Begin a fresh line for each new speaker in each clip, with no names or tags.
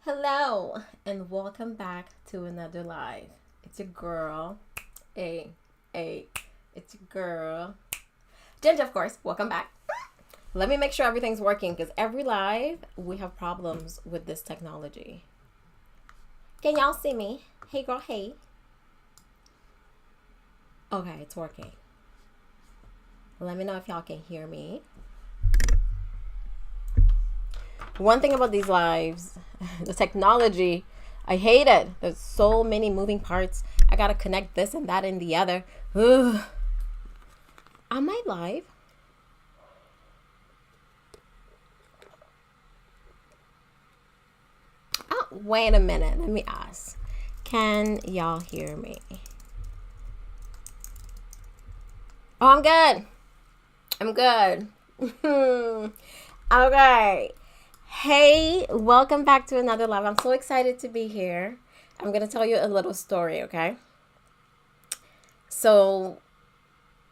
Hello and welcome back to another live. It's your girl, it's your girl, Ginger, of course. Welcome back. Let me make sure everything's working because every live we have problems with this technology. Can y'all see me? Hey girl, hey. Okay, it's working. Let me know if y'all can hear me. One thing about these lives, the technology, I hate it. There's so many moving parts. I gotta connect this and that and the other. Ugh. Am I live? Oh, wait a minute. Let me ask. Can y'all hear me? Oh, I'm good. I'm good. Okay. Hey, welcome back to another live. I'm so excited to be here. I'm going to tell you a little story, okay? So,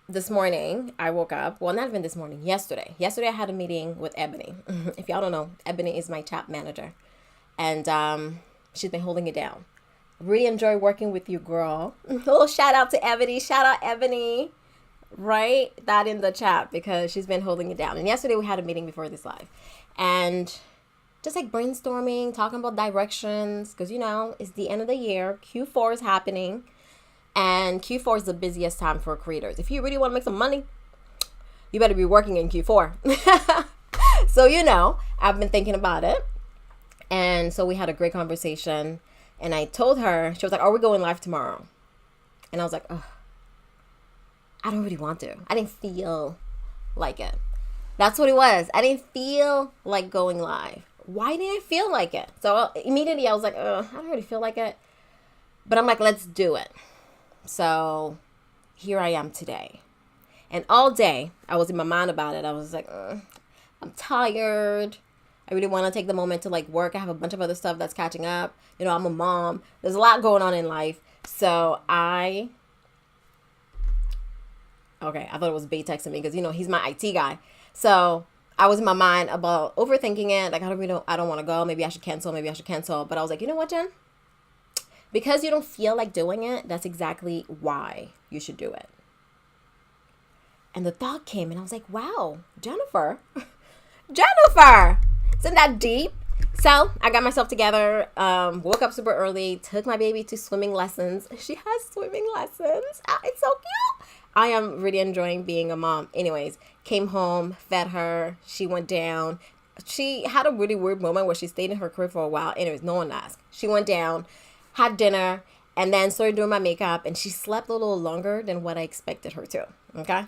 this morning, I woke up. Well, not even this morning. Yesterday. Yesterday, I had a meeting with Ebony. If y'all don't know, Ebony is my chat manager. And she's been holding it down. Really enjoy working with you, girl. A little shout out to Ebony. Shout out, Ebony. Write that in the chat because she's been holding it down. And yesterday, we had a meeting before this live. And just like brainstorming, talking about directions, because it's the end of the year. Q4 is happening, and Q4 is the busiest time for creators. If you really want to make some money, you better be working in Q4. So I've been thinking about it, and so we had a great conversation. And I told her, she was like, "Are we going live tomorrow?" And I was like, "Ugh, I don't really want to. I didn't feel like it." That's what it was. I didn't feel like going live. Why didn't I feel like it? So immediately I was like, I don't really feel like it. But I'm like, let's do it. So here I am today. And all day I was in my mind about it. I was like, I'm tired. I really want to take the moment to work. I have a bunch of other stuff that's catching up. I'm a mom. There's a lot going on in life. So I thought it was Bay texting me because, he's my IT guy. So I was in my mind about overthinking it. Like, I don't want to go. Maybe I should cancel. But I was like, you know what, Jen? Because you don't feel like doing it, that's exactly why you should do it. And the thought came and I was like, wow, Jennifer, isn't that deep? So I got myself together, woke up super early, took my baby to swimming lessons. She has swimming lessons. It's so cute. I am really enjoying being a mom. Anyways, came home, fed her. She went down. She had a really weird moment where she stayed in her crib for a while. Anyways, no one asked. She went down, had dinner, and then started doing my makeup. And she slept a little longer than what I expected her to. Okay?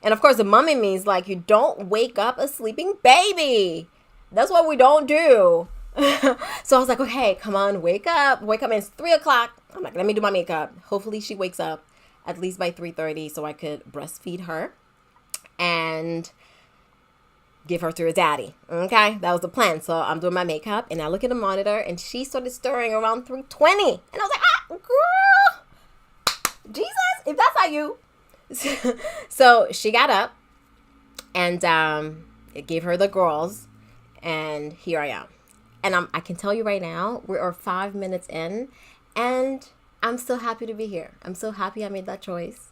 And of course, the mom in me is like, you don't wake up a sleeping baby. That's what we don't do. So I was like, okay, come on, wake up. And it's 3 o'clock. I'm like, let me do my makeup. Hopefully she wakes up at least by 3:30 so I could breastfeed her and give her to her daddy. Okay, that was the plan. So I'm doing my makeup and I look at the monitor and she started stirring around 3:20. And I was like, girl, Jesus, if that's not you. So she got up and it gave her the girls. And here I am. And I can tell you right now, we are 5 minutes in and I'm so happy to be here. I'm so happy I made that choice.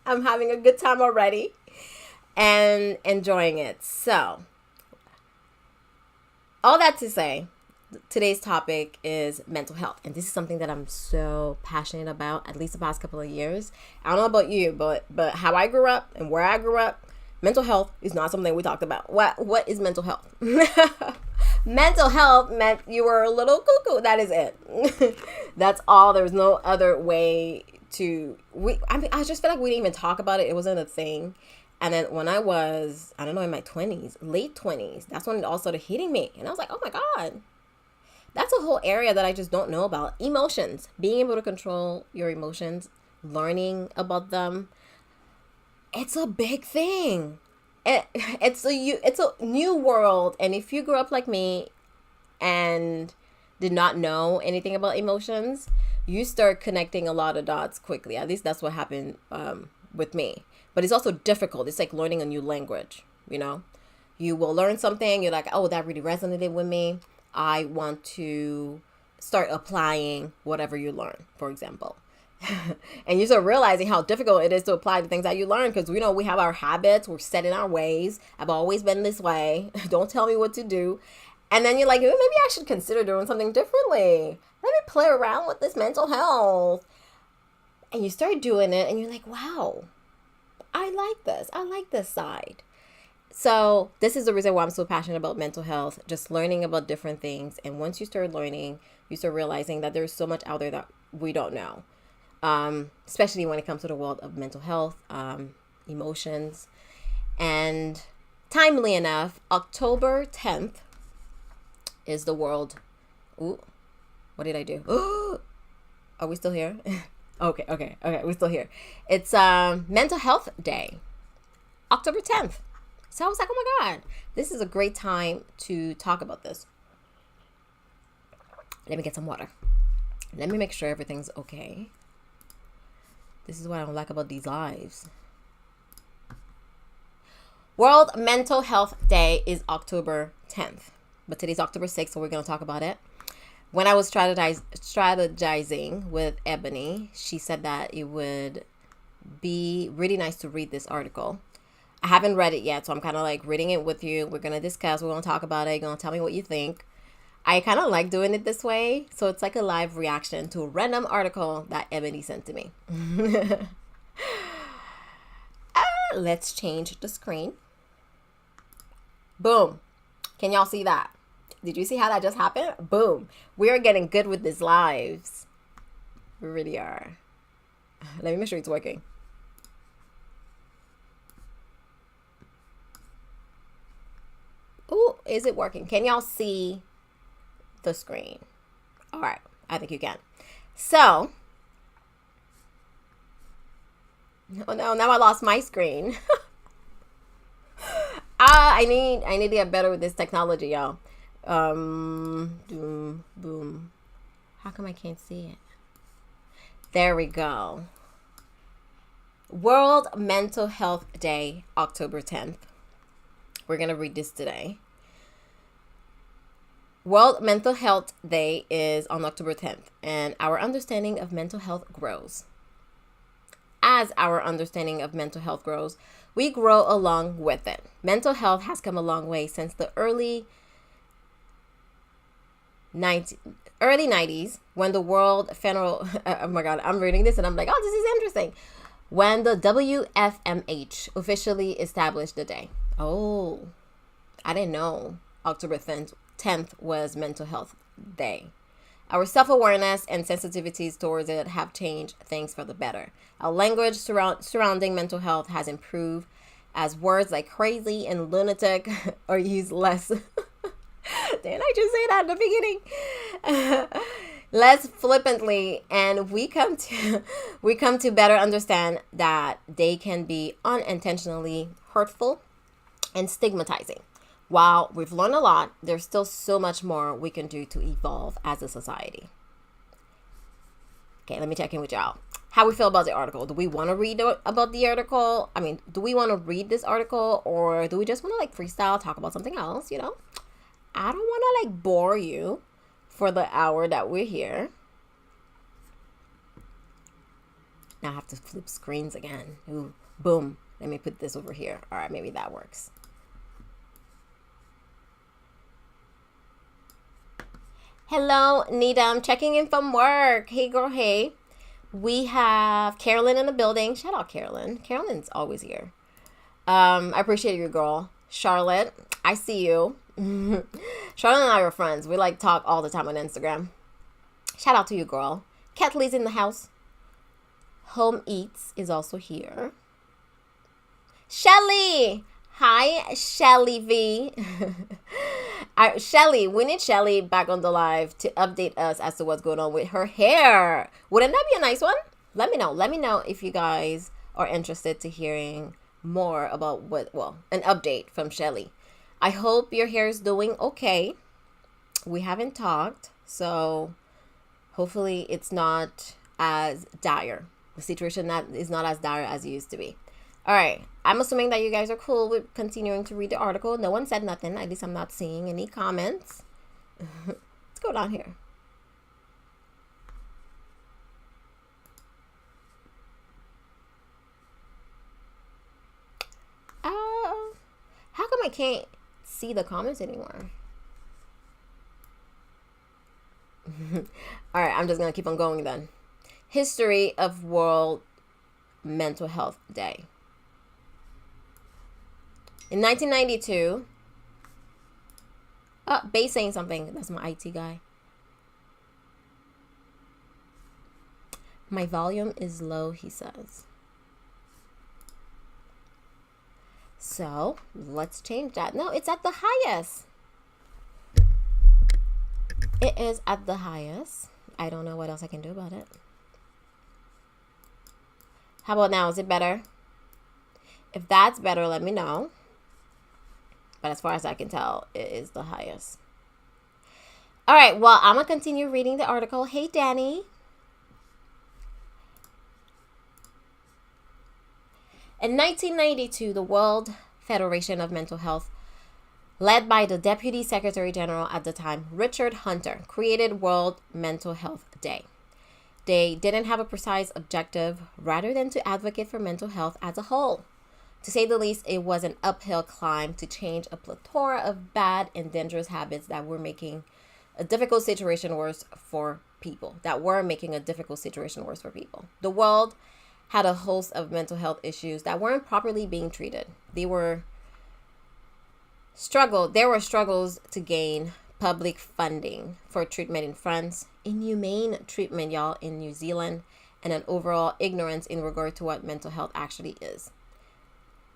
I'm having a good time already and enjoying it. So, all that to say, today's topic is mental health. And this is something that I'm so passionate about, at least the past couple of years. I don't know about you, but how I grew up and where I grew up, mental health is not something we talked about. What is mental health? Mental health meant you were a little cuckoo. That is it. That's all. There's no other way to. I just feel like we didn't even talk about it. It wasn't a thing. And then when I was, in my 20s, late 20s, that's when it all started hitting me. And I was like, oh my God. That's a whole area that I just don't know about. Emotions. Being able to control your emotions. Learning about them. It's a big thing. It's a new world. And if you grew up like me and did not know anything about emotions, you start connecting a lot of dots quickly. At least that's what happened with me. But it's also difficult. It's like learning a new language, You will learn something. You're like, oh, that really resonated with me. I want to start applying whatever you learn, for example. And you start realizing how difficult it is to apply the things that you learn, because we know we have our habits, we're set in our ways. I've always been this way. Don't tell me what to do. And then you're like, maybe I should consider doing something differently. Let me play around with this mental health. And you start doing it and you're like, wow, I like this. I like this side. So this is the reason why I'm so passionate about mental health, just learning about different things. And once you start learning, you start realizing that there's so much out there that we don't know, especially when it comes to the world of mental health, emotions. And timely enough, October 10th is the world. Ooh, what did I do? Are we still here? Okay. We're still here. It's Mental Health Day, October 10th. So I was like, oh my God, this is a great time to talk about this. Let me get some water. Let me make sure everything's okay. This is what I don't like about these lives. World Mental Health Day is October 10th. But today's October 6th, so we're going to talk about it. When I was strategizing with Ebony, she said that it would be really nice to read this article. I haven't read it yet, so I'm kind of like reading it with you. We're going to discuss. We're going to talk about it. You're going to tell me what you think. I kind of like doing it this way. So it's like a live reaction to a random article that Ebony sent to me. Let's change the screen. Boom. Can y'all see that? Did you see how that just happened? Boom. We're getting good with these lives. We really are. Let me make sure it's working. Ooh, is it working? Can y'all see the screen? All right. I think you can. So, oh no, now I lost my screen. I need to get better with this technology, y'all. Boom. How come I can't see it? There we go. World Mental Health Day, October 10th. We're going to read this today. World Mental Health Day is on October 10th, and our understanding of mental health grows. As our understanding of mental health grows, we grow along with it. Mental health has come a long way since the early 90s, when the World Federal, oh my God, I'm reading this and I'm like, oh, this is interesting. When the WFMH officially established the day. Oh, I didn't know October 10th was Mental Health Day. Our self-awareness and sensitivities towards it have changed things for the better. Our language surrounding mental health has improved as words like crazy and lunatic are used less. Didn't I just say that at the beginning? Less flippantly, and we come to better understand that they can be unintentionally hurtful and stigmatizing. While we've learned a lot, there's still so much more we can do to evolve as a society. Okay, let me check in with y'all. How we feel about the article. Do we want to read about the article? I mean, do we want to read this article, or do we just want to like freestyle, talk about something else, you know? I don't want to like bore you for the hour that we're here. Now I have to flip screens again. Ooh, boom. Let me put this over here. All right, maybe that works. Hello, Nita. I'm checking in from work. Hey, girl. Hey. We have Carolyn in the building. Shout out Carolyn. Carolyn's always here. I appreciate you, girl. Charlotte, I see you. Charlotte and I are friends. We like talk all the time on Instagram. Shout out to you, girl. Kathleen's in the house. Home Eats is also here. Shelly. Hi, Shelly V. Shelly, we need Shelly back on the live to update us as to what's going on with her hair. Wouldn't that be a nice one? Let me know. Let me know if you guys are interested to hearing more about an update from Shelly. I hope your hair is doing okay. We haven't talked, so hopefully it's not as dire. The situation that is not as dire as it used to be. All right. I'm assuming that you guys are cool with continuing to read the article. No one said nothing. At least I'm not seeing any comments. Let's go down here. How come I can't see the comments anymore? All right, I'm just going to keep on going then. History of World Mental Health Day. In 1992, Bay's saying something. That's my IT guy. My volume is low, he says. So, let's change that. No, it's at the highest. It is at the highest. I don't know what else I can do about it. How about now? Is it better? If that's better, let me know. But as far as I can tell, it is the highest. All right, well, I'm going to continue reading the article. Hey, Danny. In 1992, the World Federation of Mental Health, led by the Deputy Secretary General at the time, Richard Hunter, created World Mental Health Day. They didn't have a precise objective rather than to advocate for mental health as a whole. To say the least, it was an uphill climb to change a plethora of bad and dangerous habits that were making a difficult situation worse for people. The world had a host of mental health issues that weren't properly being treated. There were struggles to gain public funding for treatment in France, inhumane treatment, y'all, in New Zealand, and an overall ignorance in regard to what mental health actually is.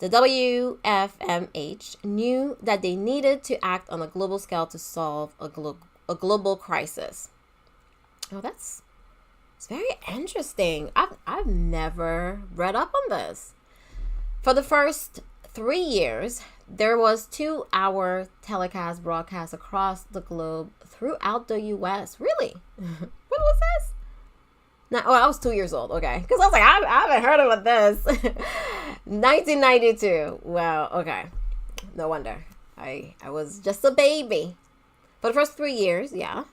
The WFMH knew that they needed to act on a global scale to solve a global crisis. Oh, it's very interesting. I've never read up on this. For the first 3 years, there was 2-hour telecast broadcast across the globe throughout the U.S. Really? What was this? I was 2 years old. Okay, because I was like, I haven't heard about this. 1992. Wow. Okay. No wonder. I was just a baby. For the first 3 years, yeah.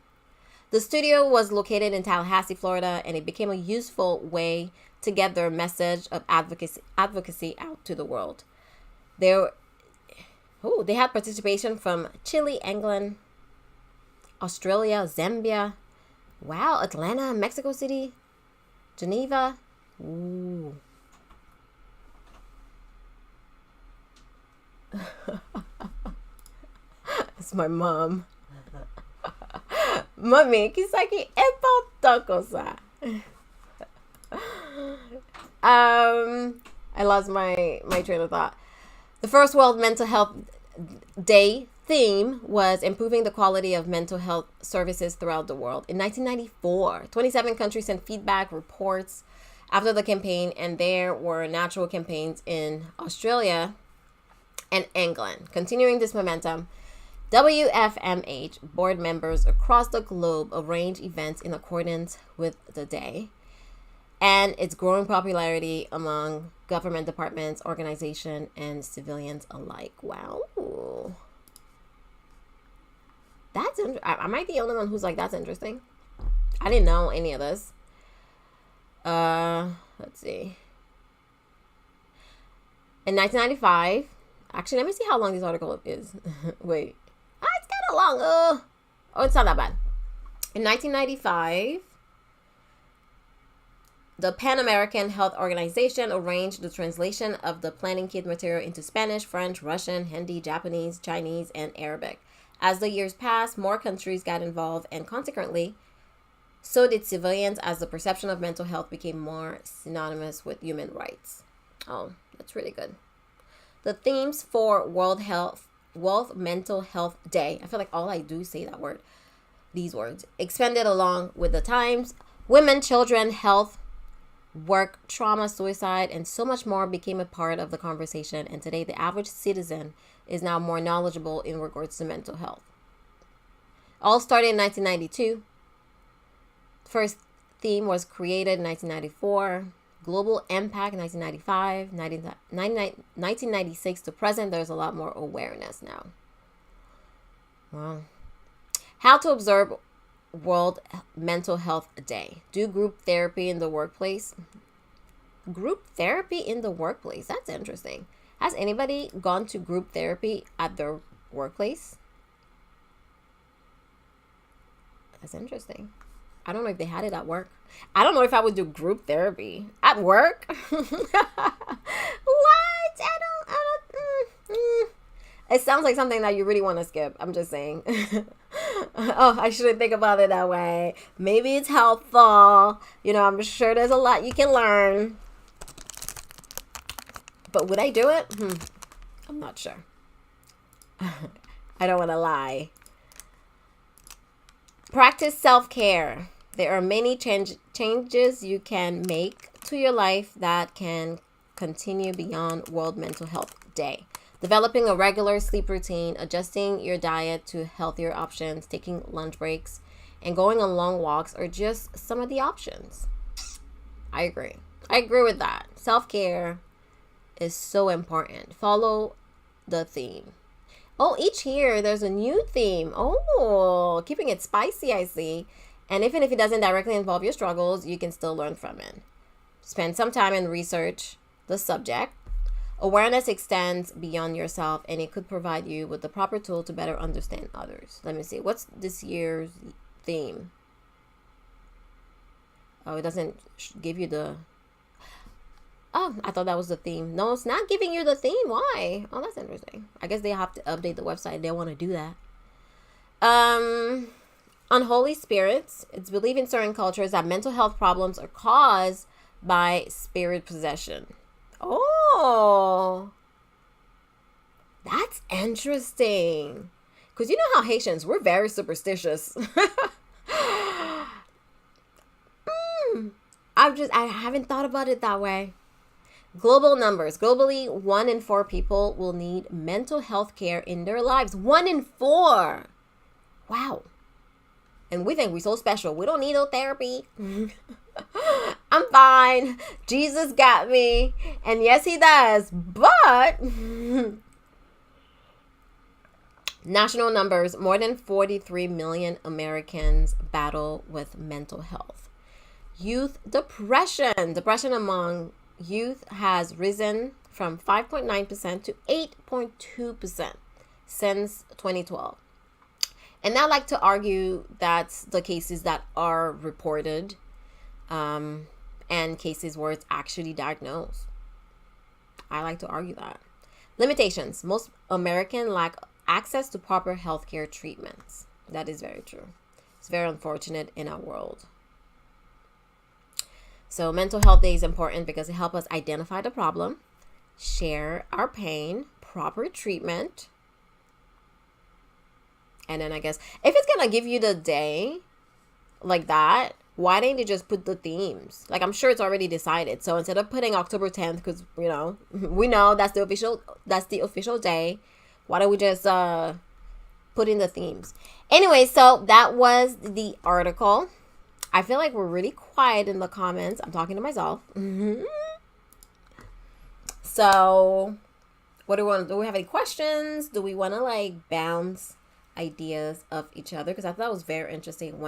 The studio was located in Tallahassee, Florida, and it became a useful way to get their message of advocacy out to the world. They had participation from Chile, England, Australia, Zambia, wow, Atlanta, Mexico City, Geneva. Ooh. It's my mom. Mami, kisaki eto cosa. I lost my train of thought. The first World Mental Health Day theme was improving the quality of mental health services throughout the world. In 1994, 27 countries sent feedback reports after the campaign, and there were natural campaigns in Australia and England. Continuing this momentum, WFMH board members across the globe arrange events in accordance with the day and its growing popularity among government departments, organizations, and civilians alike. Wow. That's am I the only one who's like, that's interesting? I didn't know any of this. Let's see. In 1995, actually, let me see how long this article is. Wait. It's kind of long. Oh, it's not that bad. In 1995, the Pan American Health Organization arranged the translation of the planning kit material into Spanish, French, Russian, Hindi, Japanese, Chinese, and Arabic. As the years passed, more countries got involved, and consequently, so did civilians, as the perception of mental health became more synonymous with human rights. Oh, that's really good. The themes for World Mental Health Day, I feel like all I do is say these words, expanded along with the times. Women, children, health, work, trauma, suicide, and so much more became a part of the conversation, and today the average citizen is now more knowledgeable in regards to mental health. All started in 1992. First theme was created in 1994. Global impact, 1995. 1996 to present, there's a lot more awareness now. Wow. How to observe World Mental Health Day. Do group therapy in the workplace. Group therapy in the workplace. That's interesting. Has anybody gone to group therapy at their workplace? That's interesting. I don't know if they had it at work. I don't know if I would do group therapy at work. What? It sounds like something that you really want to skip. I'm just saying. Oh, I shouldn't think about it that way. Maybe it's helpful. I'm sure there's a lot you can learn. But would I do it? I'm not sure. I don't want to lie. Practice self-care. There are many changes you can make to your life that can continue beyond World Mental Health Day. Developing a regular sleep routine, adjusting your diet to healthier options, taking lunch breaks, and going on long walks are just some of the options. I agree. I agree with that. Self-care is so important. Follow the theme. Oh, each year there's a new theme. Oh, keeping it spicy, I see. And even if it doesn't directly involve your struggles, you can still learn from it. Spend some time and research the subject. Awareness extends beyond yourself, and it could provide you with the proper tool to better understand others. Let me see. What's this year's theme? Oh, it doesn't give you the... Oh, I thought that was the theme. No, it's not giving you the theme. Why? Oh, that's interesting. I guess they have to update the website. They want to do that. Unholy spirits. It's believed in certain cultures that mental health problems are caused by spirit possession. Oh, that's interesting. Because you know how Haitians, we're very superstitious. I haven't thought about it that way. Global numbers. Globally, 1 in 4 people will need mental health care in their lives. 1 in 4. Wow. And we think we're so special. We don't need no therapy. I'm fine. Jesus got me. And yes, he does. But national numbers, more than 43 million Americans battle with mental health. Youth depression. Depression among youth has risen from 5.9% to 8.2% since 2012. And I like to argue that's the cases that are reported and cases where it's actually diagnosed. I like to argue that. Limitations. Most Americans lack access to proper healthcare treatments. That is very true. It's very unfortunate in our world. So Mental Health Day is important because it helps us identify the problem, share our pain, proper treatment. And then I guess if it's going to give you the day like that, why didn't you just put the themes? Like, I'm sure it's already decided. So instead of putting October 10th, because, we know that's the official day, why don't we just put in the themes? Anyway, so that was the article. I feel like we're really quiet in the comments. I'm talking to myself. So what do we want? Do we have any questions? Do we want to bounce ideas of each other? Because I thought it was very interesting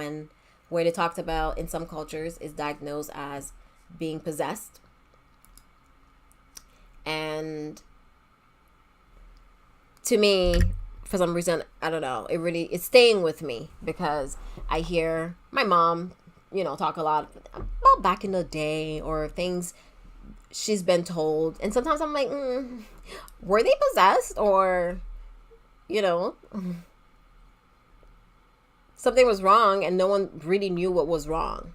where they talked about in some cultures is diagnosed as being possessed. And to me, for some reason, I don't know, it's staying with me because I hear my mom, talk a lot about back in the day or things she's been told. And sometimes I'm like, were they possessed or, something was wrong and no one really knew what was wrong.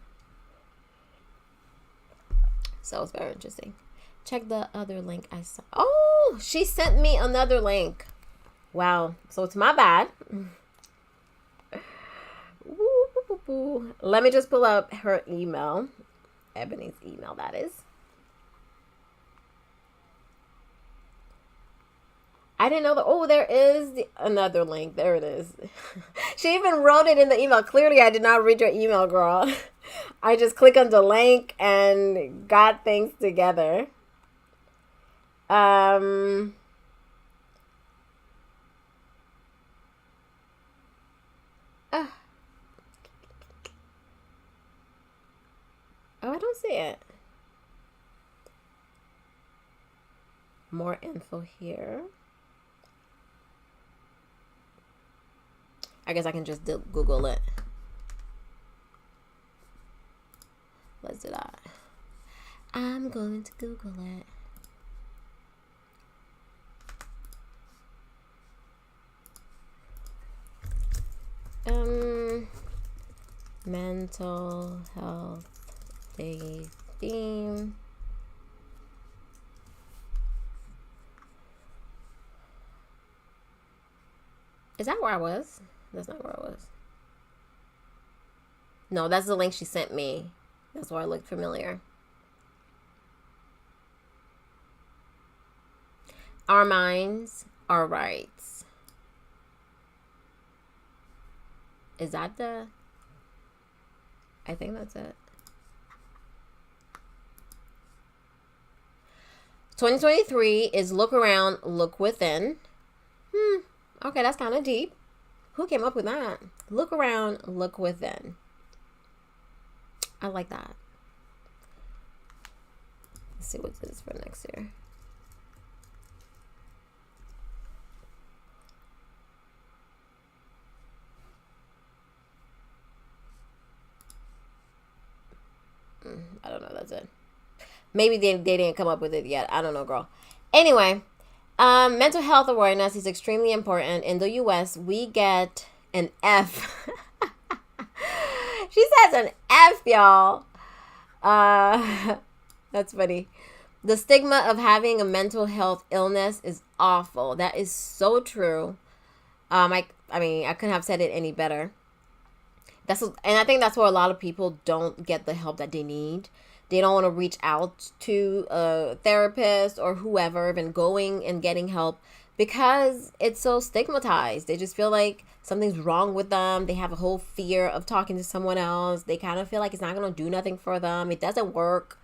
So it's very interesting. Check the other link I saw. Oh, she sent me another link. Wow. So it's my bad. Let me just pull up her email. Ebony's email, that is. I didn't know that. Oh, there is another link. There it is. She even wrote it in the email. Clearly, I did not read your email, girl. I just clicked on the link and got things together. Oh, I don't see it. More info here. I guess I can just Google it. Let's do that. I'm going to Google it. Mental health day theme. Is that where I was? That's not where I was. No, that's the link she sent me. That's why it looked familiar. Our minds, our rights. Is that the... I think that's it. 2023 is look around, look within. Okay, that's kind of deep. Who came up with that? Look around, look within. I like that. Let's see what this is for next year. I don't know. That's it. Maybe they didn't come up with it yet. I don't know, girl. Anyway, mental health awareness is extremely important. In the U.S., we get an F. She says an F, y'all. That's funny. The stigma of having a mental health illness is awful. That is so true. I mean, I couldn't have said it any better. And I think that's where a lot of people don't get the help that they need. They don't want to reach out to a therapist or whoever, even going and getting help, because it's so stigmatized. They just feel like something's wrong with them. They have a whole fear of talking to someone else. They kind of feel like it's not going to do nothing for them. It doesn't work.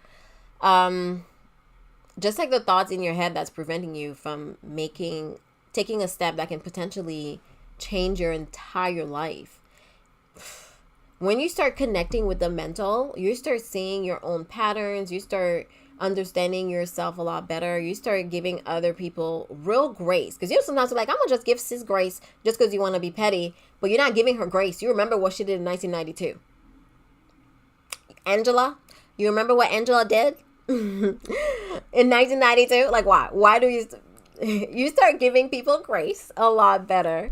Just like the thoughts in your head that's preventing you from taking a step that can potentially change your entire life. When you start connecting with the mental, you start seeing your own patterns. You start understanding yourself a lot better. You start giving other people real grace. Because sometimes you're like, I'm going to just give sis grace just because you want to be petty. But you're not giving her grace. You remember what she did in 1992. Angela, you remember what Angela did in 1992? Like, why? Why do you start giving people grace a lot better?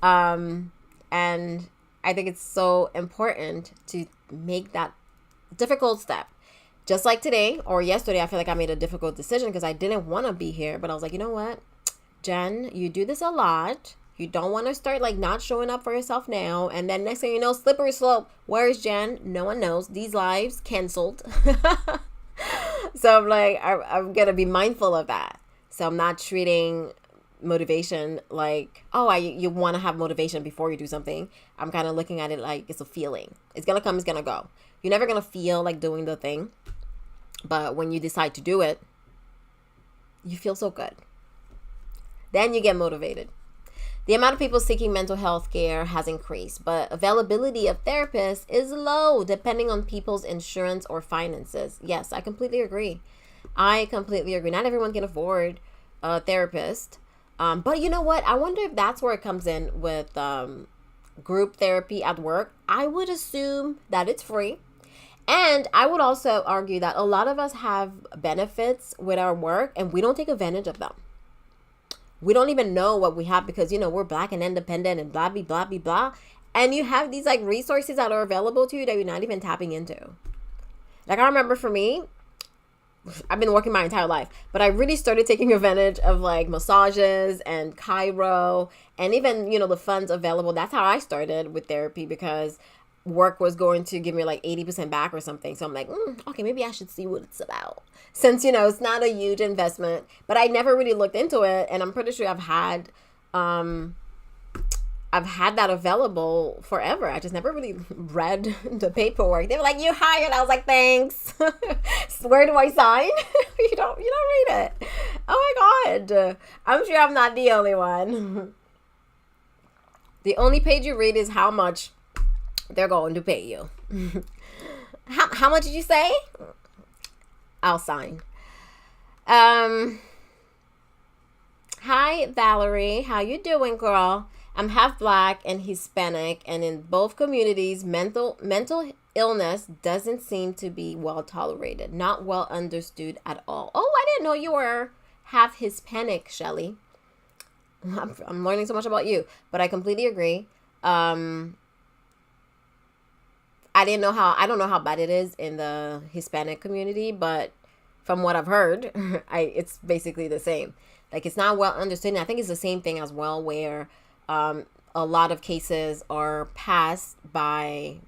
And I think it's so important to make that difficult step. Just like today or yesterday, I feel like I made a difficult decision because I didn't want to be here. But I was like, you know what, Jen, you do this a lot. You don't want to start like not showing up for yourself now. And then next thing you know, slippery slope. Where is Jen? No one knows. These lives canceled. So I'm like, I'm going to be mindful of that. So I'm not treating motivation like, oh, you want to have motivation before you do something. I'm kind of looking at it like it's a feeling. It's gonna come, it's gonna go. You're never gonna feel like doing the thing, but when you decide to do it, you feel so good. Then you get motivated. The amount of people seeking mental health care has increased, but availability of therapists is low depending on people's insurance or finances. Yes, I completely agree. Not everyone can afford a therapist. But you know what? I wonder if that's where it comes in with group therapy at work. I would assume that it's free. And I would also argue that a lot of us have benefits with our work and we don't take advantage of them. We don't even know what we have because, we're Black and independent and blah, blah, blah, blah, blah. And you have these like resources that are available to you that you're not even tapping into. Like I remember for me, I've been working my entire life, but I really started taking advantage of like massages and chiro and even, the funds available. That's how I started with therapy because work was going to give me like 80% back or something. So I'm like, okay, maybe I should see what it's about since, it's not a huge investment, but I never really looked into it. And I'm pretty sure I've had that available forever. I just never really read the paperwork. They were like, you hired. I was like, thanks. Where do I sign? You don't read it. Oh my God. I'm sure I'm not the only one. The only page you read is how much they're going to pay you. How much did you say? I'll sign. Hi, Valerie. How you doing, girl? I'm half black and Hispanic, and in both communities, mental illness doesn't seem to be well tolerated, not well understood at all. Oh, I didn't know you were half Hispanic, Shelly. I'm learning so much about you, but I completely agree. I don't know how bad it is in the Hispanic community, but from what I've heard, it's basically the same. Like, it's not well understood. And I think it's the same thing as well, where a lot of cases are passed by,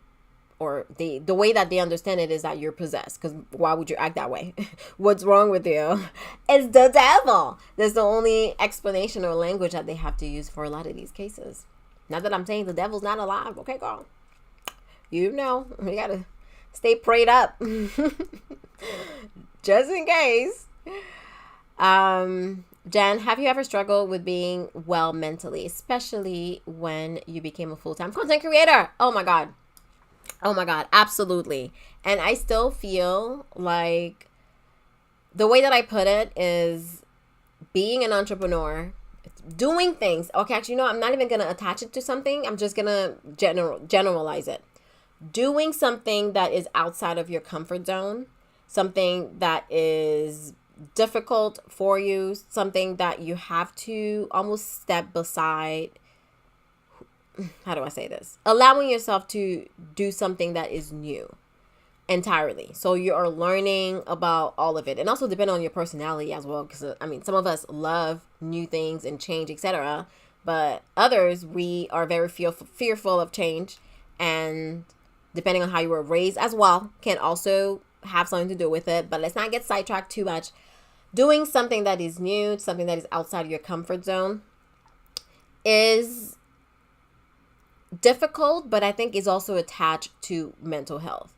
or the way that they understand it is that you're possessed. Because why would you act that way? What's wrong with you? It's the devil. That's the only explanation or language that they have to use for a lot of these cases. Not that I'm saying the devil's not alive. Okay, girl. You know, you gotta stay prayed up. Just in case. Jen, have you ever struggled with being well mentally, especially when you became a full-time content creator? Oh my God, absolutely. And I still feel like the way that I put it is being an entrepreneur, doing things. Okay, actually, I'm not even going to attach it to something. I'm just going to generalize it. Doing something that is outside of your comfort zone, something that is difficult for you, something that you have to almost step beside. How do I say this? Allowing yourself to do something that is new entirely. So you are learning about all of it, and also depending on your personality as well. Because some of us love new things and change, etc. But others, we are very fearful of change, and depending on how you were raised as well, can also have something to do with it. But let's not get sidetracked too much. Doing something that is new, something that is outside of your comfort zone is difficult, but I think is also attached to mental health.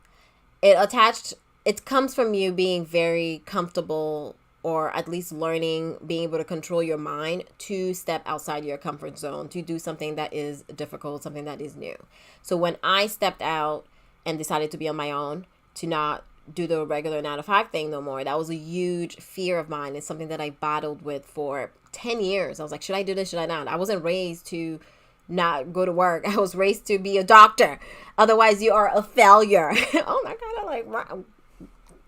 It comes from you being very comfortable, or at least learning, being able to control your mind to step outside your comfort zone, to do something that is difficult, something that is new. So when I stepped out and decided to be on my own, to not do the regular 9-to-5 thing no more, that was a huge fear of mine. It's something that I battled with for 10 years. I was like, should I do this? Should I not? I wasn't raised to not go to work. I was raised to be a doctor. Otherwise, you are a failure. Oh my God, I like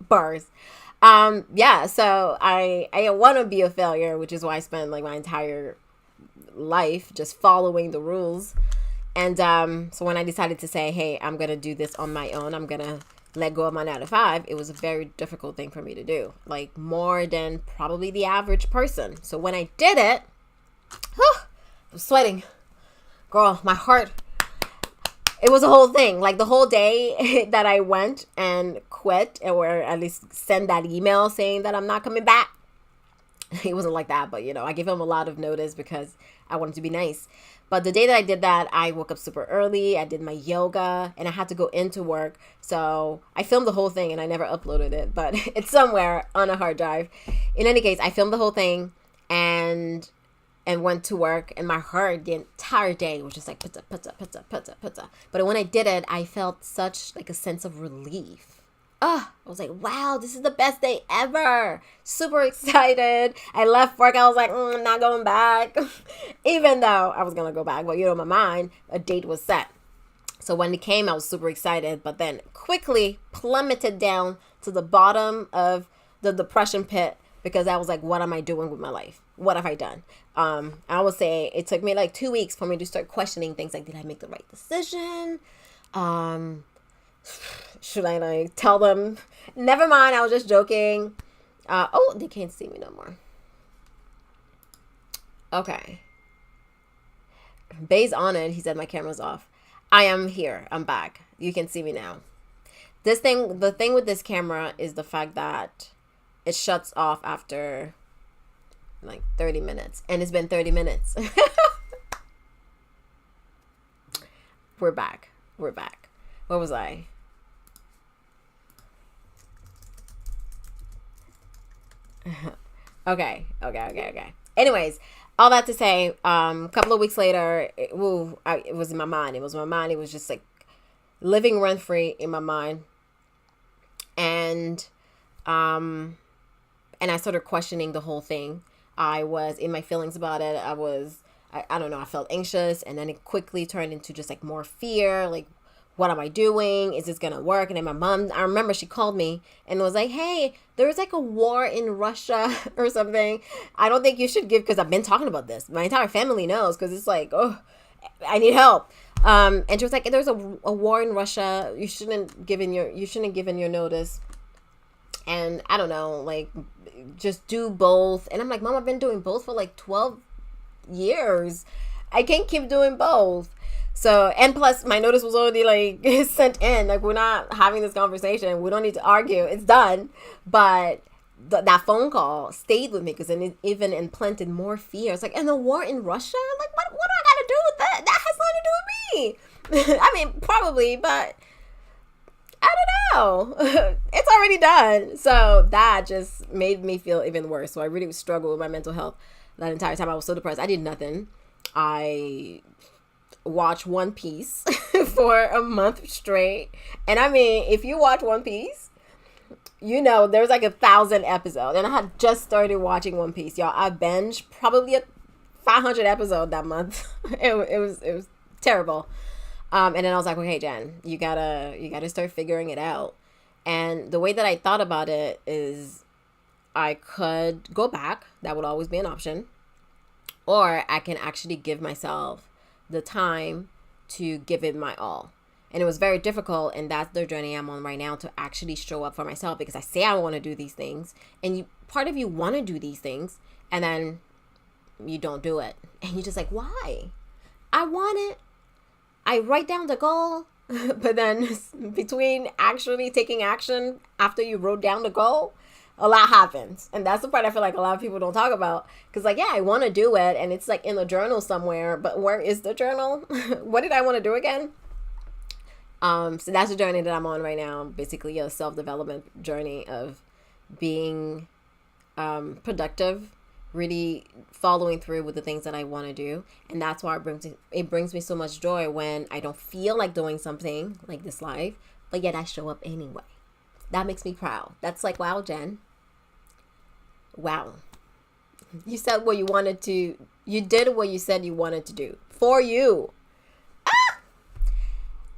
bars. So I want to be a failure, which is why I spent like my entire life just following the rules. And so when I decided to say, hey, I'm going to do this on my own, I'm going to let go of my 9-to-5, it was a very difficult thing for me to do, like more than probably the average person. So when I did it, I was sweating. Girl, my heart, it was a whole thing. Like the whole day that I went and quit, or at least send that email saying that I'm not coming back. It wasn't like that, but I gave him a lot of notice because I wanted to be nice. But the day that I did that, I woke up super early. I did my yoga and I had to go into work. So I filmed the whole thing and I never uploaded it, but it's somewhere on a hard drive. In any case, I filmed the whole thing and went to work, and my heart the entire day was just like pizza, pizza, pizza, pizza, pizza. But when I did it, I felt such like a sense of relief. I was like, wow, this is the best day ever. Super excited. I left work. I was like, I'm not going back. Even though I was going to go back. But in my mind, a date was set. So when it came, I was super excited. But then quickly plummeted down to the bottom of the depression pit, because I was like, what am I doing with my life? What have I done? I would say it took me like 2 weeks for me to start questioning things like, did I make the right decision? Should I like tell them? Never mind, I was just joking. They can't see me no more. Okay. Based on it, he said my camera's off. I am here. I'm back. You can see me now. The thing with this camera is the fact that it shuts off after like 30 minutes. And it's been 30 minutes. We're back. Where was I? Okay. Anyways, all that to say, a couple of weeks later, it was in my mind. It was just like living rent free in my mind. And I started questioning the whole thing. I was in my feelings about it. I don't know, I felt anxious, and then it quickly turned into just like more fear, like, what am I doing? Is this gonna work? And then my mom, I remember she called me and was like, hey, there's like a war in Russia or something. I don't think you should give, because I've been talking about this. My entire family knows, because it's like, oh, I need help. And she was like, there's a war in Russia. You shouldn't have given your notice. And I don't know, like, just do both. And I'm like, Mom, I've been doing both for like 12 years. I can't keep doing both. So, and plus my notice was already like sent in. Like, we're not having this conversation. We don't need to argue. It's done. But that phone call stayed with me, because it even implanted more fear. It's like, and the war in Russia? Like, what do I got to do with that? That has nothing to do with me. I mean, probably, but I don't know. It's already done. So that just made me feel even worse. So I really struggled with my mental health that entire time. I was so depressed. I did nothing. I watched One Piece for a month straight. And I mean, if you watch One Piece, you know there's like 1,000 episodes. And I had just started watching One Piece, y'all. I binged probably a 500 episode that month. It was terrible. And then I was like, okay, Jen, you gotta start figuring it out. And the way that I thought about it is, I could go back. That would always be an option. Or I can actually give myself the time to give it my all. And it was very difficult, and that's the journey I'm on right now, to actually show up for myself, because I say I want to do these things, and part of you want to do these things, and then you don't do it. And you're just like, why? I want it. I write down the goal, but then between actually taking action after you wrote down the goal, a lot happens. And that's the part I feel like a lot of people don't talk about. Because like, yeah, I want to do it, and it's like in the journal somewhere, but where is the journal? What did I want to do again? So that's the journey that I'm on right now. Basically a self-development journey of being productive, really following through with the things that I want to do. And that's why it brings me so much joy when I don't feel like doing something like this life, but yet I show up anyway. That makes me proud. That's like, wow, Jen. Wow. You said what you wanted to. You did what you said you wanted to do. For you. Ah!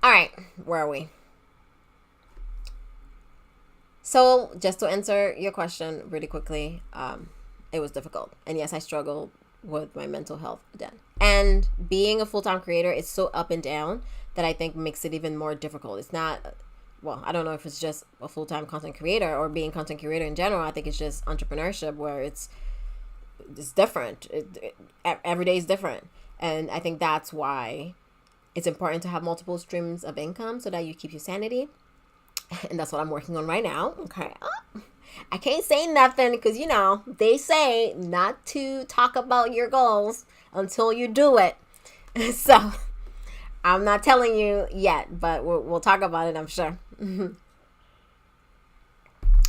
All right. Where are we? So just to answer your question really quickly, it was difficult. And yes, I struggled with my mental health then. And being a full-time creator is so up and down that I think makes it even more difficult. It's not... Well, I don't know if it's just a full-time content creator or being content creator in general. I think it's just entrepreneurship, where it's different. Every day is different. And I think that's why it's important to have multiple streams of income so that you keep your sanity. And that's what I'm working on right now. Okay. I can't say nothing because, you know, they say not to talk about your goals until you do it. So I'm not telling you yet, but we'll talk about it, I'm sure.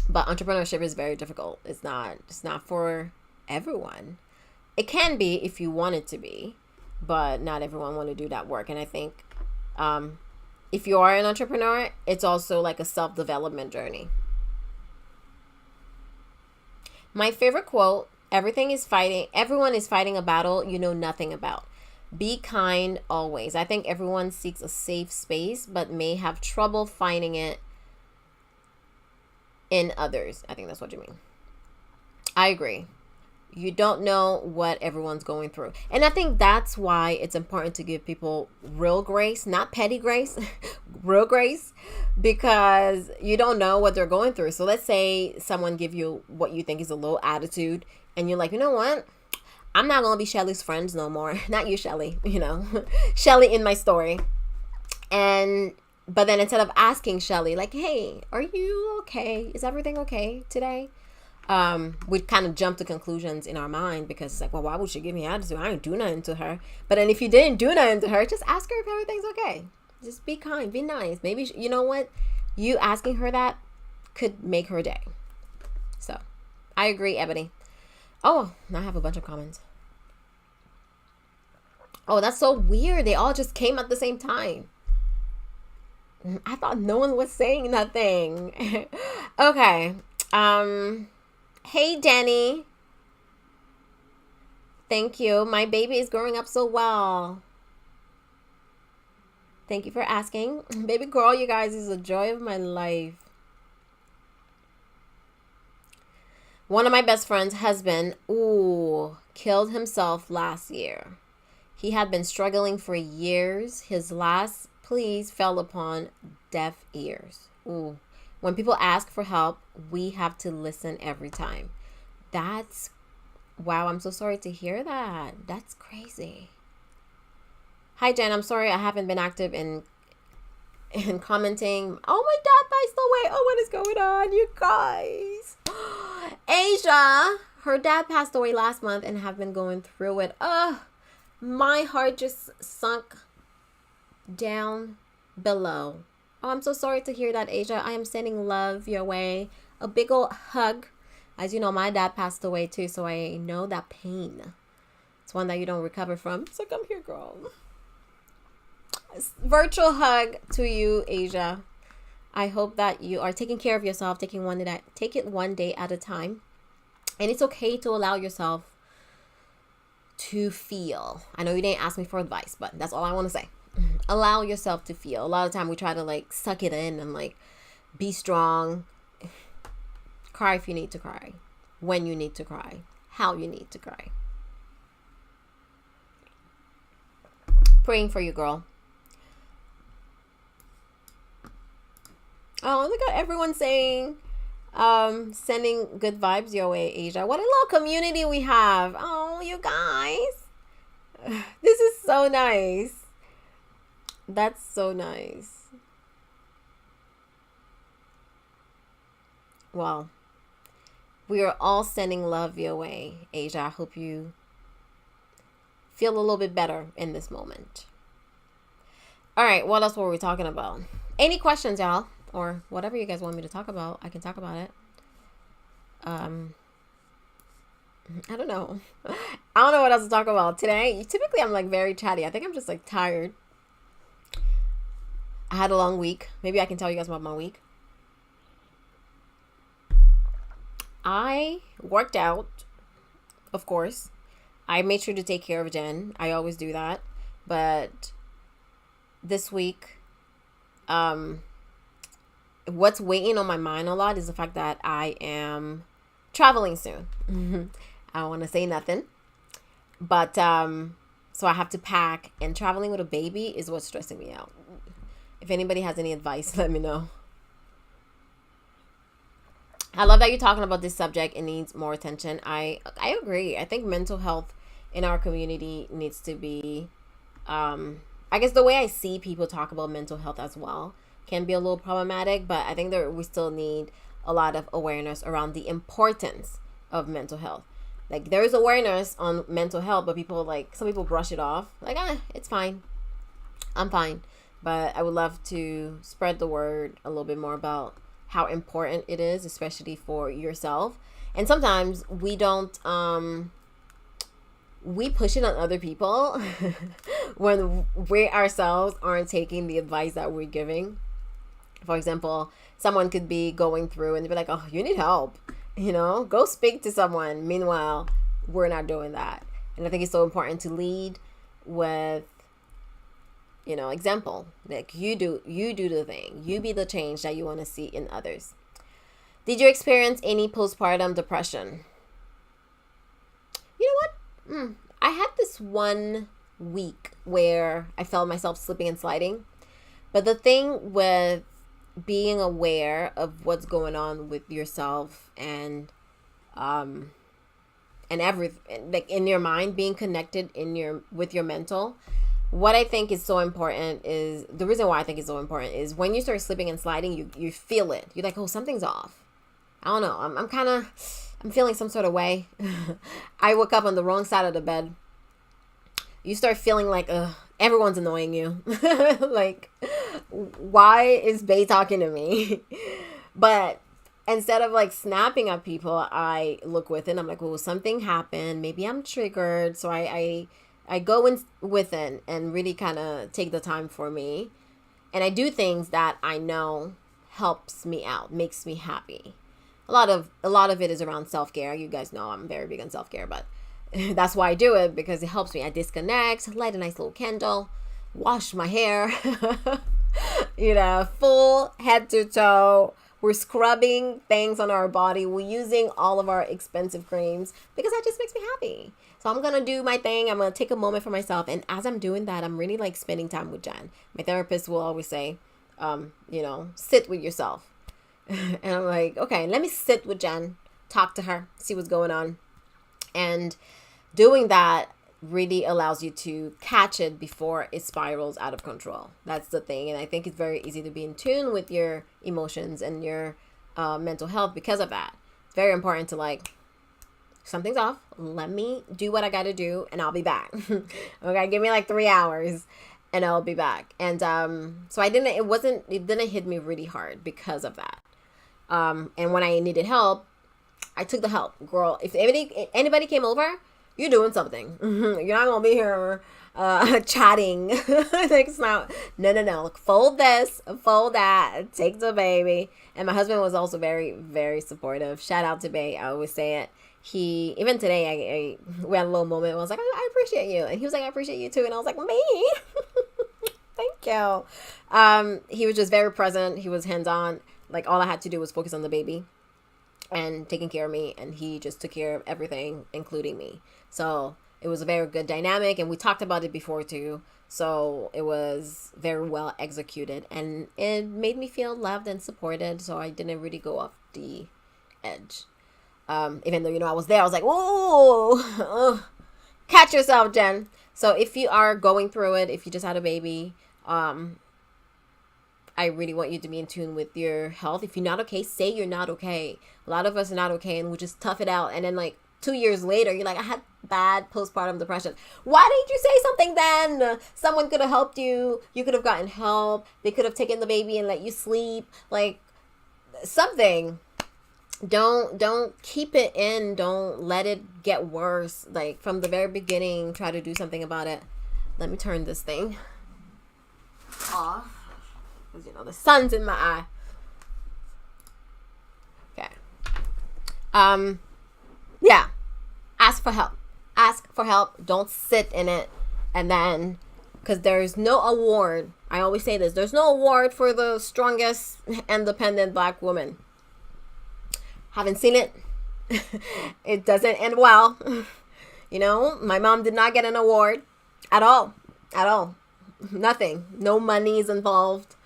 But entrepreneurship is very difficult. It's not for everyone. It can be if you want it to be, but not everyone want to do that work. And I think if you are an entrepreneur, it's also like a self-development journey. My favorite quote, everyone is fighting a battle you know nothing about. Be kind always. I think everyone seeks a safe space, but may have trouble finding it in others. I think that's what you mean. I agree. You don't know what everyone's going through. And I think that's why it's important to give people real grace, not petty grace, real grace, because you don't know what they're going through. So let's say someone give you what you think is a low attitude, and you're like, you know what? I'm not going to be Shelly's friends no more. Not you, Shelly, you know, Shelly in my story. But then instead of asking Shelly, like, hey, are you okay? Is everything okay today? We kind of jump to conclusions in our mind because it's like, well, why would she give me attitude? I didn't do nothing to her. But then if you didn't do nothing to her, just ask her if everything's okay. Just be kind, be nice. Maybe, you know what? You asking her that could make her day. So I agree, Ebony. Oh, now I have a bunch of comments. Oh, that's so weird. They all just came at the same time. I thought no one was saying nothing. Okay. Hey, Danny. Thank you. My baby is growing up so well. Thank you for asking. Baby girl, you guys, is the joy of my life. One of my best friend's husband, killed himself last year. He had been struggling for years. His last pleas fell upon deaf ears. When people ask for help, we have to listen every time. Wow, I'm so sorry to hear that. That's crazy. Hi, Jen. I'm sorry I haven't been active in commenting. Oh, my dad passed away. Oh, what is going on, you guys? Asia, her dad passed away last month and have been going through it. My heart just sunk down below. Oh, I'm so sorry to hear that, Asia. I am sending love your way. A big old hug. As you know, my dad passed away too, so I know that pain. It's one that you don't recover from. So come here, girl. Virtual hug to you, Asia. I hope that you are taking care of yourself, take it one day at a time. And it's okay to allow yourself to feel. I know you didn't ask me for advice, but that's all I want to say. Allow yourself to feel. A lot of time we try to like suck it in and like be strong. Cry if you need to cry. When you need to cry. How you need to cry. Praying for you, girl. Oh, look at everyone saying, sending good vibes your way, Asia. What a little community we have. Oh, you guys. This is so nice. That's so nice. Well, we are all sending love your way, Asia. I hope you feel a little bit better in this moment. All right, what else were we talking about? Any questions, y'all? Or whatever you guys want me to talk about, I can talk about it. I don't know. I don't know what else to talk about today. Typically, I'm like very chatty. I think I'm just like tired. I had a long week. Maybe I can tell you guys about my week. I worked out, of course. I made sure to take care of Jen. I always do that. But this week, what's weighing on my mind a lot is the fact that I am traveling soon. I don't want to say nothing. But, so I have to pack. And traveling with a baby is what's stressing me out. If anybody has any advice, let me know. I love that you're talking about this subject. It needs more attention. I agree. I think mental health in our community needs to be, I guess the way I see people talk about mental health as well can be a little problematic, but I think that we still need a lot of awareness around the importance of mental health. Like there is awareness on mental health, but some people brush it off. Like, it's fine. I'm fine. But I would love to spread the word a little bit more about how important it is, especially for yourself. And sometimes we don't, we push it on other people when we ourselves aren't taking the advice that we're giving. For example, someone could be going through and they'd be like, oh, you need help, go speak to someone. Meanwhile, we're not doing that. And I think it's so important to lead with, example. Like you do the thing. You be the change that you want to see in others. Did you experience any postpartum depression? You know what? I had this 1 week where I felt myself slipping and sliding. But the thing with being aware of what's going on with yourself and everything, like in your mind, being connected with your mental. What I think is so important is, the reason why I think it's so important is when you start slipping and sliding, you feel it. You're like, oh, something's off. I don't know. I'm feeling some sort of way. I woke up on the wrong side of the bed. You start feeling like, everyone's annoying you. Like, why is Bae talking to me? But instead of like snapping at people, I look within. I'm like, well, something happened. Maybe I'm triggered. So I go in within and really kind of take the time for me And I do things that I know helps me out, makes me happy. A lot of it is around self-care. You guys know I'm very big on self-care, but that's why I do it, because it helps me. I disconnect, light a nice little candle, wash my hair, full head to toe. We're scrubbing things on our body. We're using all of our expensive creams because that just makes me happy. So I'm going to do my thing. I'm going to take a moment for myself. And as I'm doing that, I'm really like spending time with Jen. My therapist will always say, sit with yourself. And I'm like, okay, let me sit with Jen, talk to her, see what's going on. And doing that really allows you to catch it before it spirals out of control. That's the thing. And I think it's very easy to be in tune with your emotions and your mental health because of that. It's very important to like, something's off. Let me do what I got to do and I'll be back. Okay, give me like 3 hours and I'll be back. And so it didn't hit me really hard because of that. And when I needed help, I took the help. Girl, if anybody came over, you're doing something. You're not going to be here chatting. Like, it's not, no. Fold this, fold that, take the baby. And my husband was also very, very supportive. Shout out to Bay. I always say it. Even today, we had a little moment. I was like, I appreciate you. And he was like, I appreciate you too. And I was like, me? Thank you. He was just very present. He was hands-on. Like, all I had to do was focus on the baby and taking care of me. And he just took care of everything, including me. So it was a very good dynamic. And we talked about it before too. So it was very well executed. And it made me feel loved and supported. So I didn't really go off the edge. Even though, I was there, I was like, whoa, catch yourself, Jen. So if you are going through it, if you just had a baby, I really want you to be in tune with your health. If you're not okay, say you're not okay. A lot of us are not okay and we just tough it out. And then like 2 years later, you're like, I had bad postpartum depression. Why didn't you say something then? Someone could have helped you. You could have gotten help. They could have taken the baby and let you sleep. Like something. Don't keep it in. Don't let it get worse. Like from the very beginning, try to do something about it. Let me turn this thing off. Because, the sun's in my eye. Okay. Yeah. Ask for help. Ask for help. Don't sit in it. And then, because there's no award. I always say this. There's no award for the strongest independent Black woman. Haven't seen it. It doesn't end well. My mom did not get an award at all. At all. Nothing. No money is involved.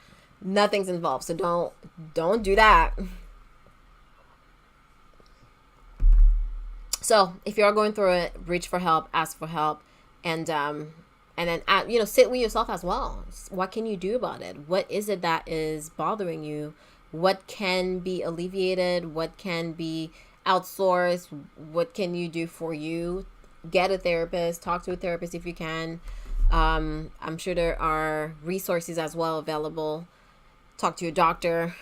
Nothing's involved. So don't do that. So if you're going through it, reach for help, ask for help, and then sit with yourself as well. What can you do about it? What is it that is bothering you? What can be alleviated? What can be outsourced? What can you do for you? Get a therapist. Talk to a therapist if you can. I'm sure there are resources as well available. Talk to your doctor.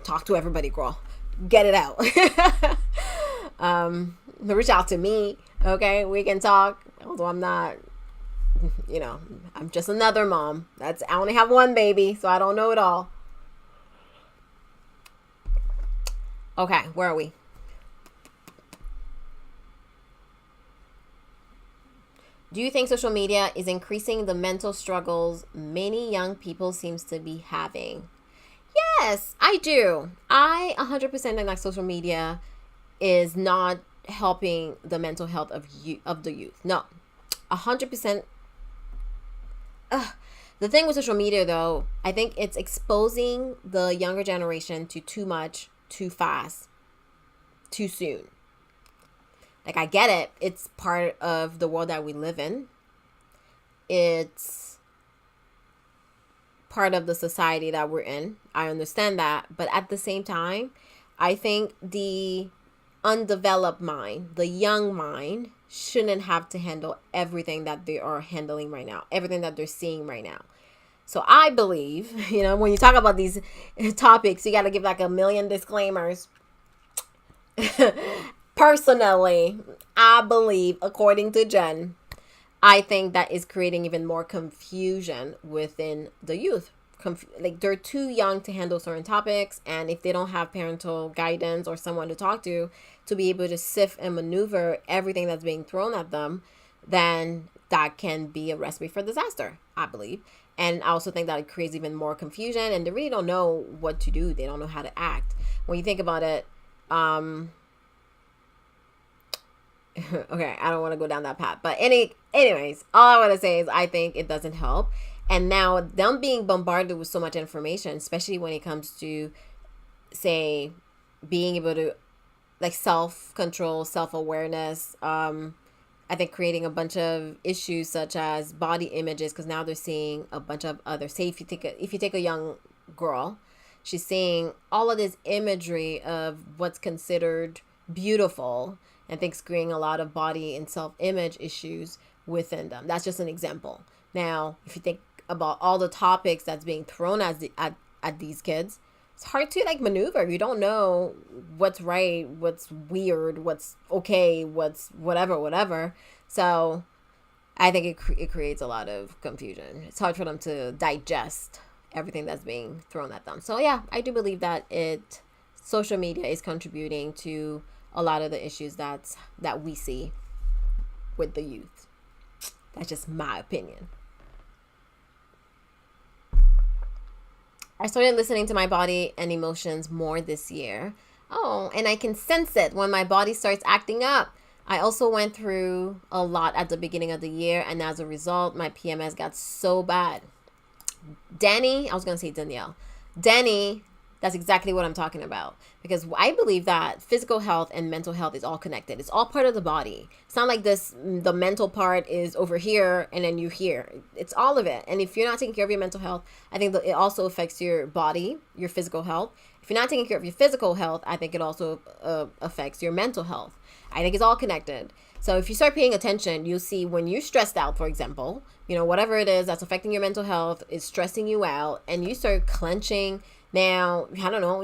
Talk to everybody, girl. Get it out. Reach out to me. Okay, we can talk. Although I'm not, I'm just another mom. I only have one baby, so I don't know it all. Okay, where are we? Do you think social media is increasing the mental struggles many young people seems to be having? Yes, I do. I 100% think like social media is not helping the mental health of the youth. No, 100%. The thing with social media, though, I think it's exposing the younger generation to too much, too fast, too soon. Like, I get it. It's part of the world that we live in. It's part of the society that we're in. I understand that. But at the same time, I think the undeveloped mind, the young mind, shouldn't have to handle everything that they are handling right now, everything that they're seeing right now. So I believe, when you talk about these topics, you got to give like a million disclaimers. Personally, I believe, according to Jen, I think that is creating even more confusion within the youth like they're too young to handle certain topics, and if they don't have parental guidance or someone to talk to be able to sift and maneuver everything that's being thrown at them, then that can be a recipe for disaster, I believe. And I also think that it creates even more confusion, and they really don't know what to do. They don't know how to act. When you think about it, okay, I don't want to go down that path. But anyways, all I want to say is I think it doesn't help. And now them being bombarded with so much information, especially when it comes to, say, being able to, like, self-control, self-awareness, I think creating a bunch of issues such as body images, because now they're seeing a bunch of other, say if you take a young girl, she's seeing all of this imagery of what's considered beautiful, and thinks creating a lot of body and self-image issues within them. That's just an example. Now, if you think about all the topics that's being thrown at these kids, it's hard to like maneuver. You don't know what's right, what's weird, what's okay, what's whatever. So I think it creates a lot of confusion. It's hard for them to digest everything that's being thrown at them. So yeah, I do believe that social media is contributing to a lot of the issues that we see with the youth. That's just my opinion. I started listening to my body and emotions more this year. Oh, and I can sense it when my body starts acting up. I also went through a lot at the beginning of the year, and as a result, my PMS got so bad. Danny, I was going to say Danielle. Danny, that's exactly what I'm talking about. Because I believe that physical health and mental health is all connected. It's all part of the body. It's not like the mental part is over here and then you're here. It's all of it. And if you're not taking care of your mental health, I think that it also affects your body, your physical health. If you're not taking care of your physical health, I think it also affects your mental health. I think it's all connected. So if you start paying attention, you'll see when you're stressed out, for example, whatever it is that's affecting your mental health is stressing you out, and you start clenching. Now, I don't know,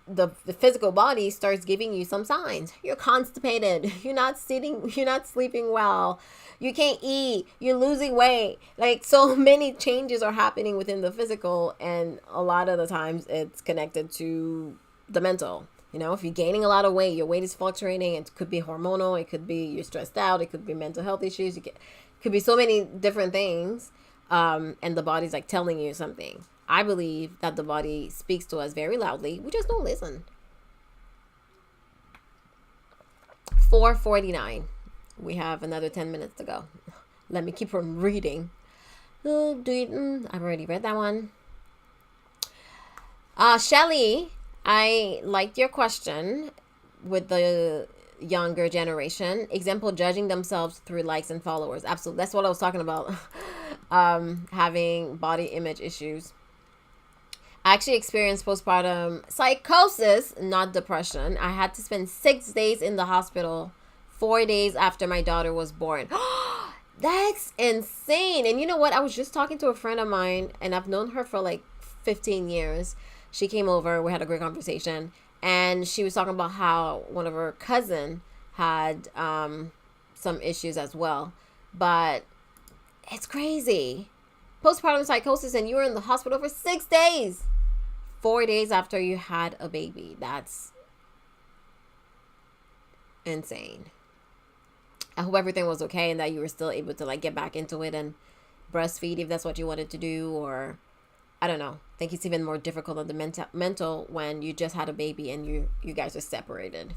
the physical body starts giving you some signs. You're constipated. You're not sleeping well. You can't eat. You're losing weight. Like, so many changes are happening within the physical, and a lot of the times it's connected to the mental. If you're gaining a lot of weight, your weight is fluctuating. It could be hormonal. It could be you're stressed out. It could be mental health issues. It could be so many different things, and the body's like telling you something. I believe that the body speaks to us very loudly. We just don't listen. 4:49. We have another 10 minutes to go. Let me keep on reading. I've already read that one. Shelly, I liked your question with the younger generation. Example, judging themselves through likes and followers. Absolutely. That's what I was talking about. Having body image issues. I actually experienced postpartum psychosis, not depression. I had to spend 6 days in the hospital, 4 days after my daughter was born. That's insane. And you know what? I was just talking to a friend of mine, and I've known her for like 15 years. She came over. We had a great conversation. And she was talking about how one of her cousin had some issues as well. But it's crazy. Postpartum psychosis, and you were in the hospital for 6 days. 4 days after you had a baby. That's insane. I hope everything was okay and that you were still able to like get back into it and breastfeed if that's what you wanted to do, or I don't know. I think it's even more difficult on the mental when you just had a baby and you guys are separated.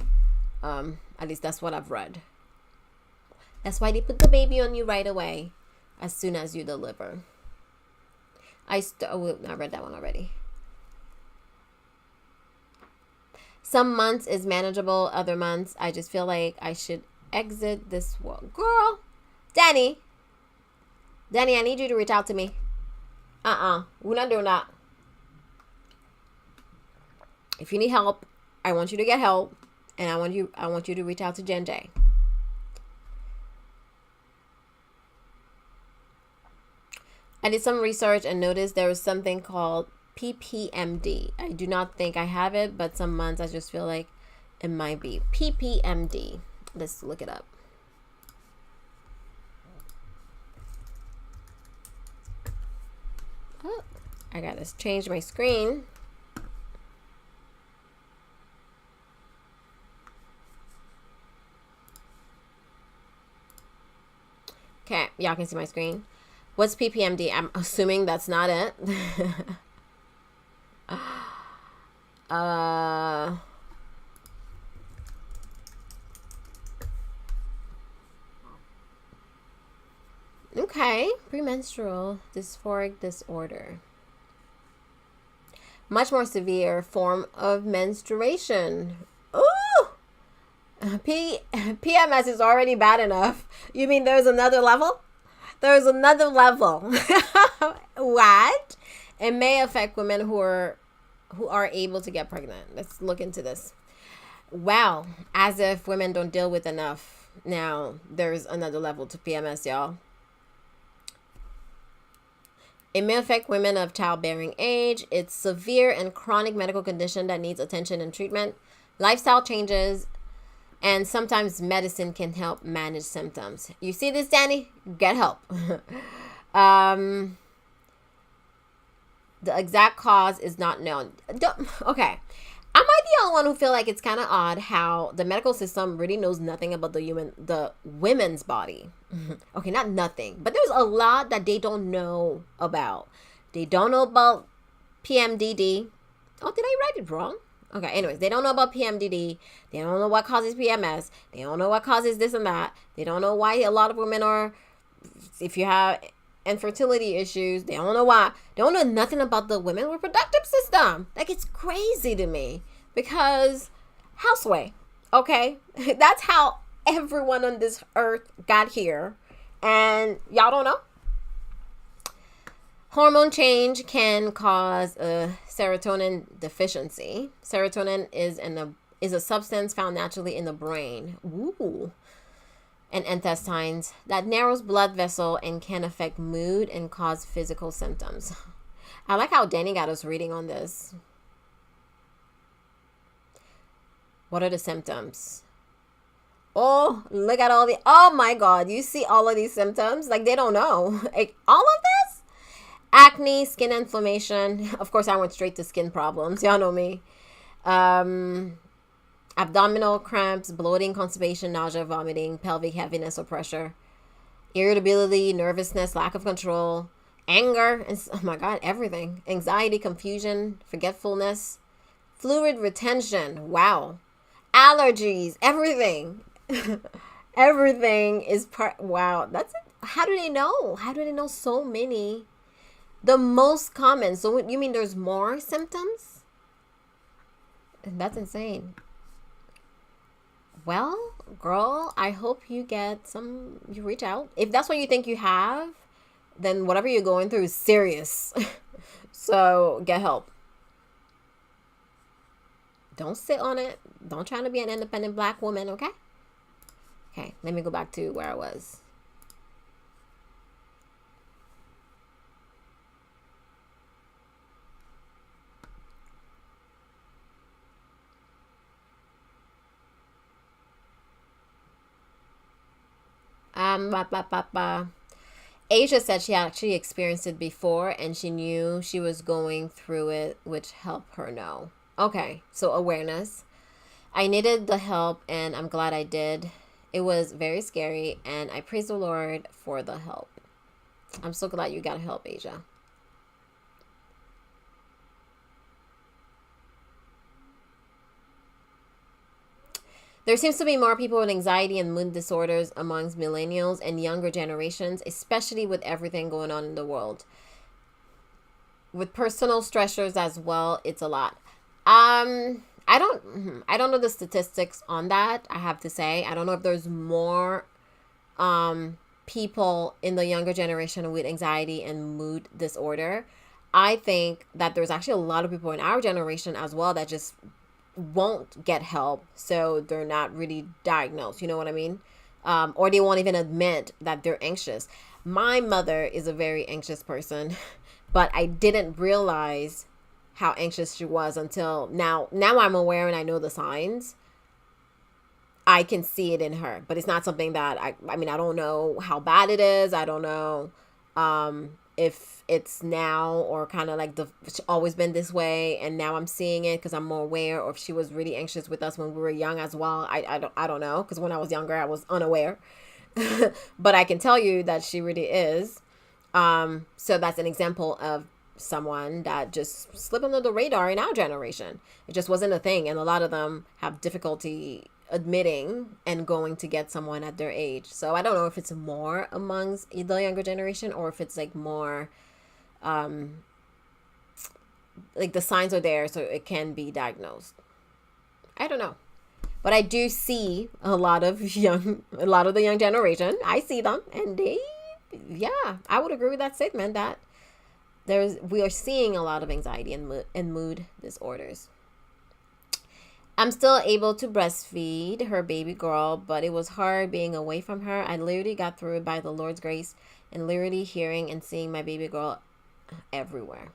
At least that's what I've read. That's why they put the baby on you right away as soon as you deliver. I read that one already. Some months is manageable. Other months, I just feel like I should exit this world. Girl, Danny, I need you to reach out to me. We're not doing that. If you need help, I want you to get help, and I want you to reach out to Jen J. I did some research and noticed there was something called PPMD. I do not think I have it, but some months I just feel like it might be PPMD. Let's look it up. Oh, I gotta change my screen. Okay, y'all can see my screen. What's PPMD? I'm assuming that's not it. Okay, premenstrual dysphoric disorder. Much more severe form of menstruation. Ooh! PMS is already bad enough. You mean there's another level? There's another level. What? It may affect women who are able to get pregnant. Let's look into this. Wow, as if women don't deal with enough. Now, there's another level to PMS, y'all. It may affect women of childbearing age. It's severe and chronic medical condition that needs attention and treatment. Lifestyle changes, and sometimes medicine can help manage symptoms. You see this, Danny? Get help. The exact cause is not known. Okay. Am I the only one who feel like it's kind of odd how the medical system really knows nothing about the women's body? Okay, not nothing, but there's a lot that they don't know about. They don't know about PMDD. Oh, did I write it wrong? Okay, anyways, they don't know about PMDD. They don't know what causes PMS. They don't know what causes this and that. They don't know why a lot of women are, if you have infertility issues, they don't know why. They don't know nothing about the women reproductive system. Like, it's crazy to me because houseway, okay? That's how everyone on this earth got here, and y'all don't know. Hormone change can cause a serotonin deficiency. Serotonin is a substance found naturally in the brain. Ooh. And intestines that narrows blood vessel and can affect mood and cause physical symptoms. I like how Danny got us reading on this. What are the symptoms? Oh, look at all the, oh my God, you see all of these symptoms? Like, they don't know. Like, all of this? Acne, skin inflammation. Of course, I went straight to skin problems. Y'all know me. Abdominal cramps, bloating, constipation, nausea, vomiting, pelvic heaviness or pressure, irritability, nervousness, lack of control, anger, and oh my God, everything. Anxiety, confusion, forgetfulness, fluid retention. Wow. Allergies, everything. Everything is part. Wow. That's it. How do they know? How do they know so many? The most common. So you mean there's more symptoms? That's insane. Well, girl, I hope you you reach out. If that's what you think you have, then whatever you're going through is serious. So get help. Don't sit on it. Don't try to be an independent Black woman, okay? Okay, let me go back to where I was. Asia said she actually experienced it before and she knew she was going through it, which helped her know. Okay, so awareness. I needed the help and I'm glad I did. It was very scary and I praise the Lord for the help. I'm so glad you got help, Asia. There seems to be more people with anxiety and mood disorders amongst millennials and younger generations, especially with everything going on in the world. With personal stressors as well, it's a lot. I don't know the statistics on that, I have to say. I don't know if there's more people in the younger generation with anxiety and mood disorder. I think that there's actually a lot of people in our generation as well that just won't get help, so they're not really diagnosed, you know what I mean? Or they won't even admit that they're anxious. My mother is a very anxious person, but I didn't realize how anxious she was until now. Now I'm aware and I know the signs. I can see it in her, but it's not something that I mean, I don't know how bad it is. I don't know if it's now or kind of like it's always been this way and now I'm seeing it because I'm more aware, or if she was really anxious with us when we were young as well. I don't know, because when I was younger I was unaware. But I can tell you that she really is. So that's an example of someone that just slipped under the radar in our generation. It just wasn't a thing, and a lot of them have difficulty admitting and going to get someone at their age. So I don't know if it's more amongst the younger generation or if it's like more like the signs are there so it can be diagnosed. I don't know. But I do see a lot of the young generation. I see them, and I would agree with that statement that we are seeing a lot of anxiety and mood disorders. I'm still able to breastfeed her baby girl, but it was hard being away from her. I literally got through it by the Lord's grace and literally hearing and seeing my baby girl everywhere.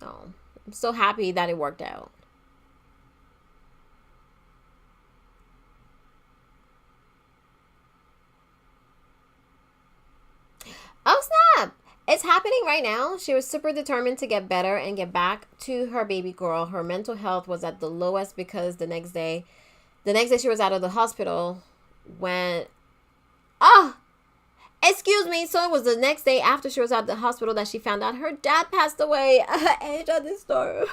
Oh, I'm so happy that it worked out. Oh, snap! It's happening right now. She was super determined to get better and get back to her baby girl. Her mental health was at the lowest because the next day she was out of the hospital when, excuse me. So it was the next day after she was out of the hospital that she found out her dad passed away. Asia, this story.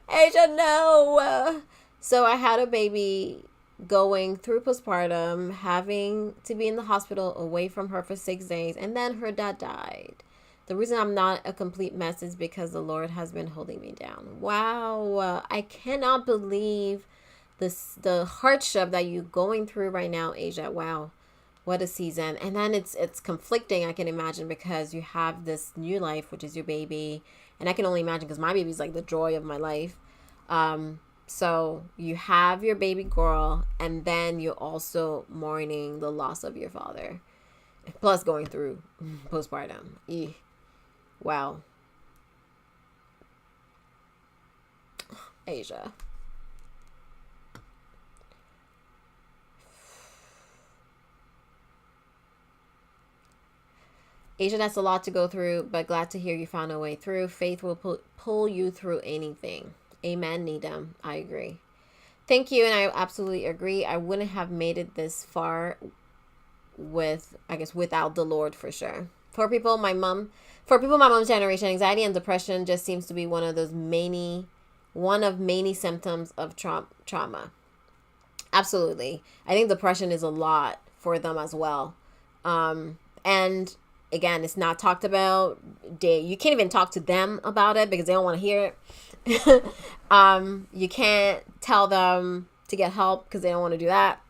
Asia, no. So I had a baby going through postpartum, having to be in the hospital away from her for 6 days, and then her dad died. The reason I'm not a complete mess is because the Lord has been holding me down. Wow. I cannot believe the hardship that you're going through right now, Asia. Wow. What a season. And then it's conflicting, I can imagine, because you have this new life, which is your baby. And I can only imagine because my baby is like the joy of my life. So you have your baby girl, and then you're also mourning the loss of your father, plus going through postpartum. Wow. Asia. Asia, that's a lot to go through, but glad to hear you found a way through. Faith will pull you through anything. Amen, Needham. I agree. Thank you, and I absolutely agree. I wouldn't have made it this far without the Lord, for sure. For people my mom's generation, anxiety and depression just seems to be one of many symptoms of trauma. Absolutely. I think depression is a lot for them as well. And again, it's not talked about. You can't even talk to them about it because they don't want to hear it. You can't tell them to get help because they don't want to do that.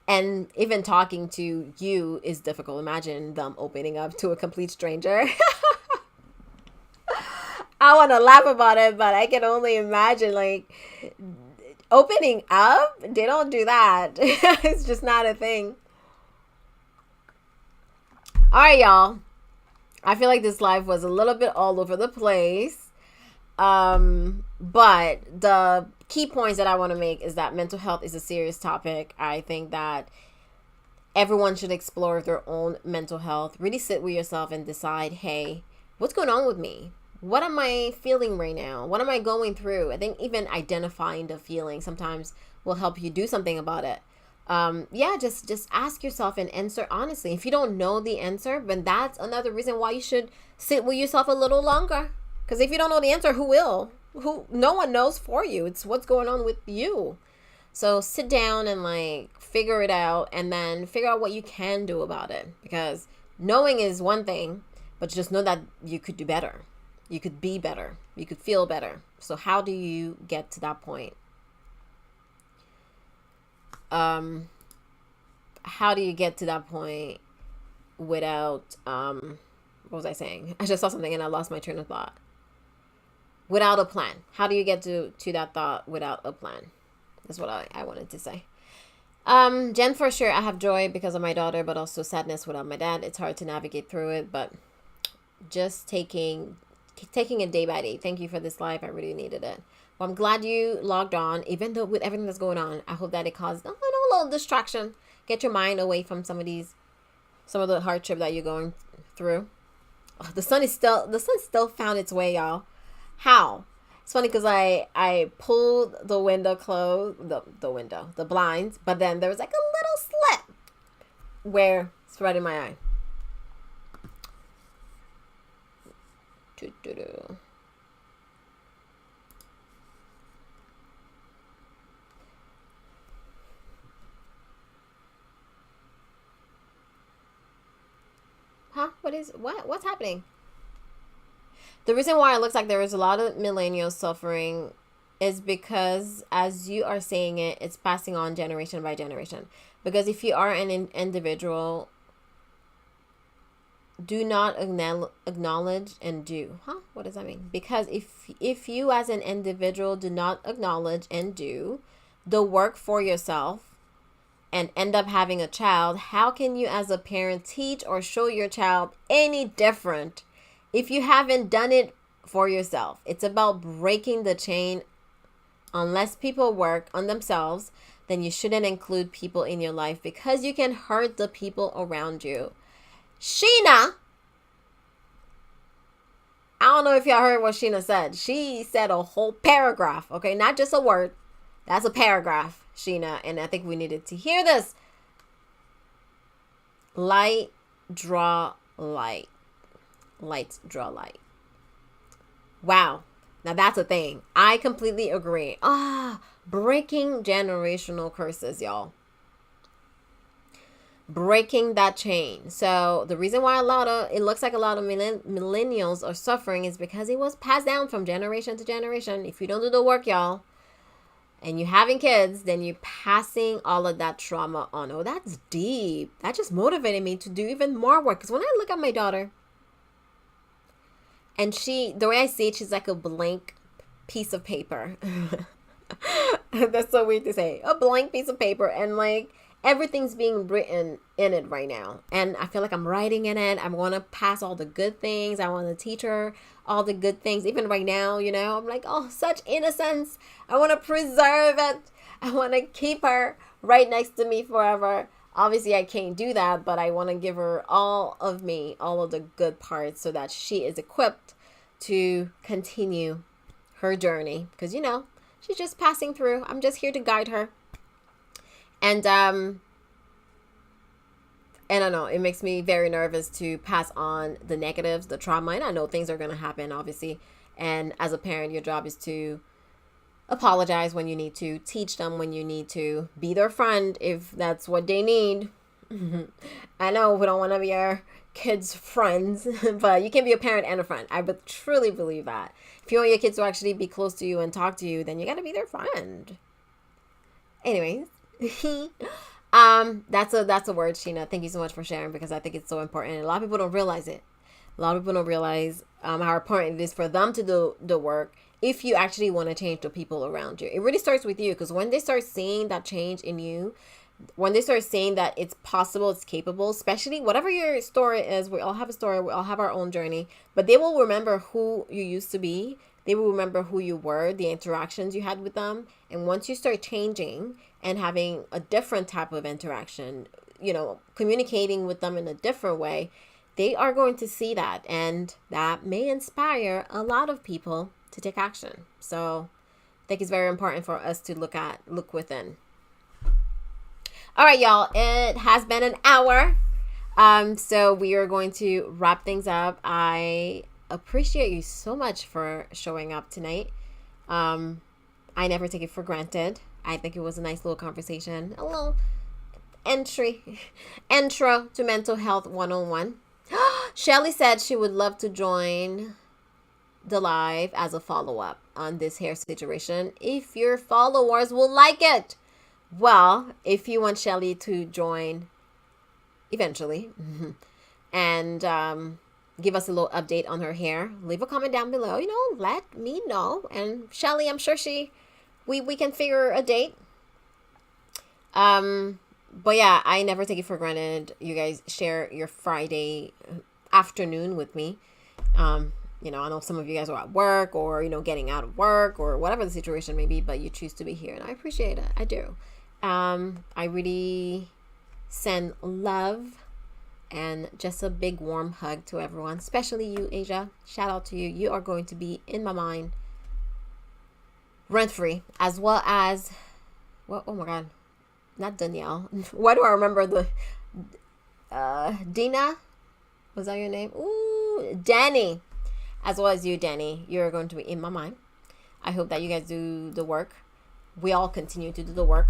And even talking to you is difficult. Imagine them opening up to a complete stranger. I want to laugh about it, but I can only imagine, like, opening up. They don't do that. It's just not a thing. All right, y'all. I feel like this live was a little bit all over the place. But the key points that I want to make is that mental health is a serious topic. I think that everyone should explore their own mental health. Really sit with yourself and decide, hey, what's going on with me? What am I feeling right now? What am I going through? I think even identifying the feeling sometimes will help you do something about it. Just ask yourself and answer honestly. If you don't know the answer, then that's another reason why you should sit with yourself a little longer. Because if you don't know the answer, who will? No one knows for you. It's what's going on with you. So sit down and figure it out, and then figure out what you can do about it. Because knowing is one thing, but just know that you could do better. You could be better. You could feel better. So how do you get to that point? How do you get to that point without, what was I saying? I just saw something and I lost my train of thought. Without a plan. How do you get to that thought without a plan? That's what I wanted to say. Jen, for sure, I have joy because of my daughter, but also sadness without my dad. It's hard to navigate through it, but just taking it day by day. Thank you for this live. I really needed it. Well, I'm glad you logged on, even though with everything that's going on. I hope that it caused a little distraction. Get your mind away from some of the hardship that you're going through. oh, the sun still found its way, y'all. How? It's funny because I pulled the window closed, the blinds, but then there was like a little slit where it's right in my eye. Huh? What's happening? The reason why it looks like there is a lot of millennials suffering is because, as you are saying it, it's passing on generation by generation. Because if you are an individual, do not acknowledge and do. Huh? What does that mean? Because if you as an individual do not acknowledge and do the work for yourself and end up having a child, how can you as a parent teach or show your child any different if you haven't done it for yourself? It's about breaking the chain. Unless people work on themselves, then you shouldn't include people in your life because you can hurt the people around you. Sheena, I don't know if y'all heard what Sheena said. She said a whole paragraph, okay? Not just a word. That's a paragraph, Sheena, and I think we needed to hear this. Light, draw light. Lights draw light. Wow. Now that's a thing. I completely agree. Breaking generational curses, y'all. Breaking that chain. So the reason why it looks like a lot of millennials are suffering is because it was passed down from generation to generation. If you don't do the work, y'all, and you're having kids, then you're passing all of that trauma on. Oh, that's deep. That just motivated me to do even more work. Because when I look at my daughter, and the way I see it, she's like a blank piece of paper. That's so weird to say. A blank piece of paper. And like everything's being written in it right now. And I feel like I'm writing in it. I want to pass all the good things. I want to teach her all the good things. Even right now, I'm like, oh, such innocence. I want to preserve it. I want to keep her right next to me forever. Obviously, I can't do that, but I want to give her all of me, all of the good parts so that she is equipped to continue her journey. Because, she's just passing through. I'm just here to guide her. And I don't know, it makes me very nervous to pass on the negatives, the trauma. And I know things are going to happen, obviously. And as a parent, your job is to apologize when you need to, teach them when you need to, be their friend if that's what they need. I know we don't want to be our kids' friends, but you can be a parent and a friend. I truly believe that. If you want your kids to actually be close to you and talk to you, then you got to be their friend. Anyways, that's a word, Sheena. Thank you so much for sharing because I think it's so important. And a lot of people don't realize it. A lot of people don't realize how important it is for them to do the work if you actually want to change the people around you. It really starts with you because when they start seeing that change in you, when they start saying that it's possible, it's capable, especially whatever your story is, we all have a story, we all have our own journey, but they will remember who you used to be. They will remember who you were, the interactions you had with them. And once you start changing and having a different type of interaction, communicating with them in a different way, they are going to see that. And that may inspire a lot of people to take action. So I think it's very important for us to look within. All right, y'all, it has been an hour. So we are going to wrap things up. I appreciate you so much for showing up tonight. I never take it for granted. I think it was a nice little conversation, a little intro to mental health 101. Shelly said she would love to join the live as a follow-up on this hair situation if your followers will like it. Well, if you want Shelly to join eventually and give us a little update on her hair, leave a comment down below. Let me know. And Shelly, I'm sure we can figure a date. But yeah, I never take it for granted. You guys share your Friday afternoon with me. I know some of you guys are at work or, getting out of work or whatever the situation may be, but you choose to be here and I appreciate it. I do. I really send love And just a big warm hug to everyone, especially you, Asia. Shout out to you. You are going to be in my mind rent free, as well as, well, oh my God, not Danielle. Why do I remember the Dina? Was that your name? Ooh, Danny. As well as you, Danny. You're going to be in my mind. I hope that you guys do the work. We all continue to do the work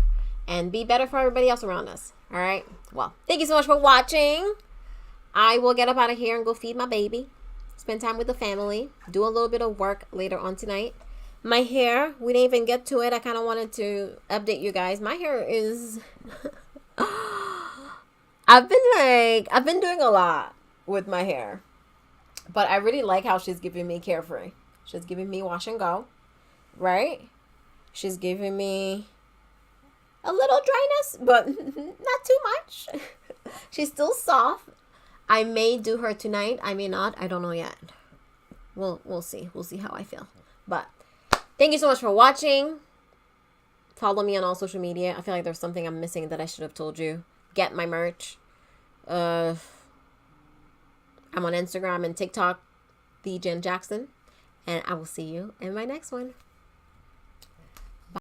and be better for everybody else around us. All right. Well, thank you so much for watching. I will get up out of here and go feed my baby. Spend time with the family. Do a little bit of work later on tonight. My hair, we didn't even get to it. I kind of wanted to update you guys. My hair is... I've been doing a lot with my hair. But I really like how she's giving me carefree. She's giving me wash and go. Right? She's giving me a little dryness, but not too much. She's still soft. I may do her tonight. I may not. I don't know yet. We'll see. We'll see how I feel. But thank you so much for watching. Follow me on all social media. I feel like there's something I'm missing that I should have told you. Get my merch. I'm on Instagram and TikTok, the Jen Jackson. And I will see you in my next one.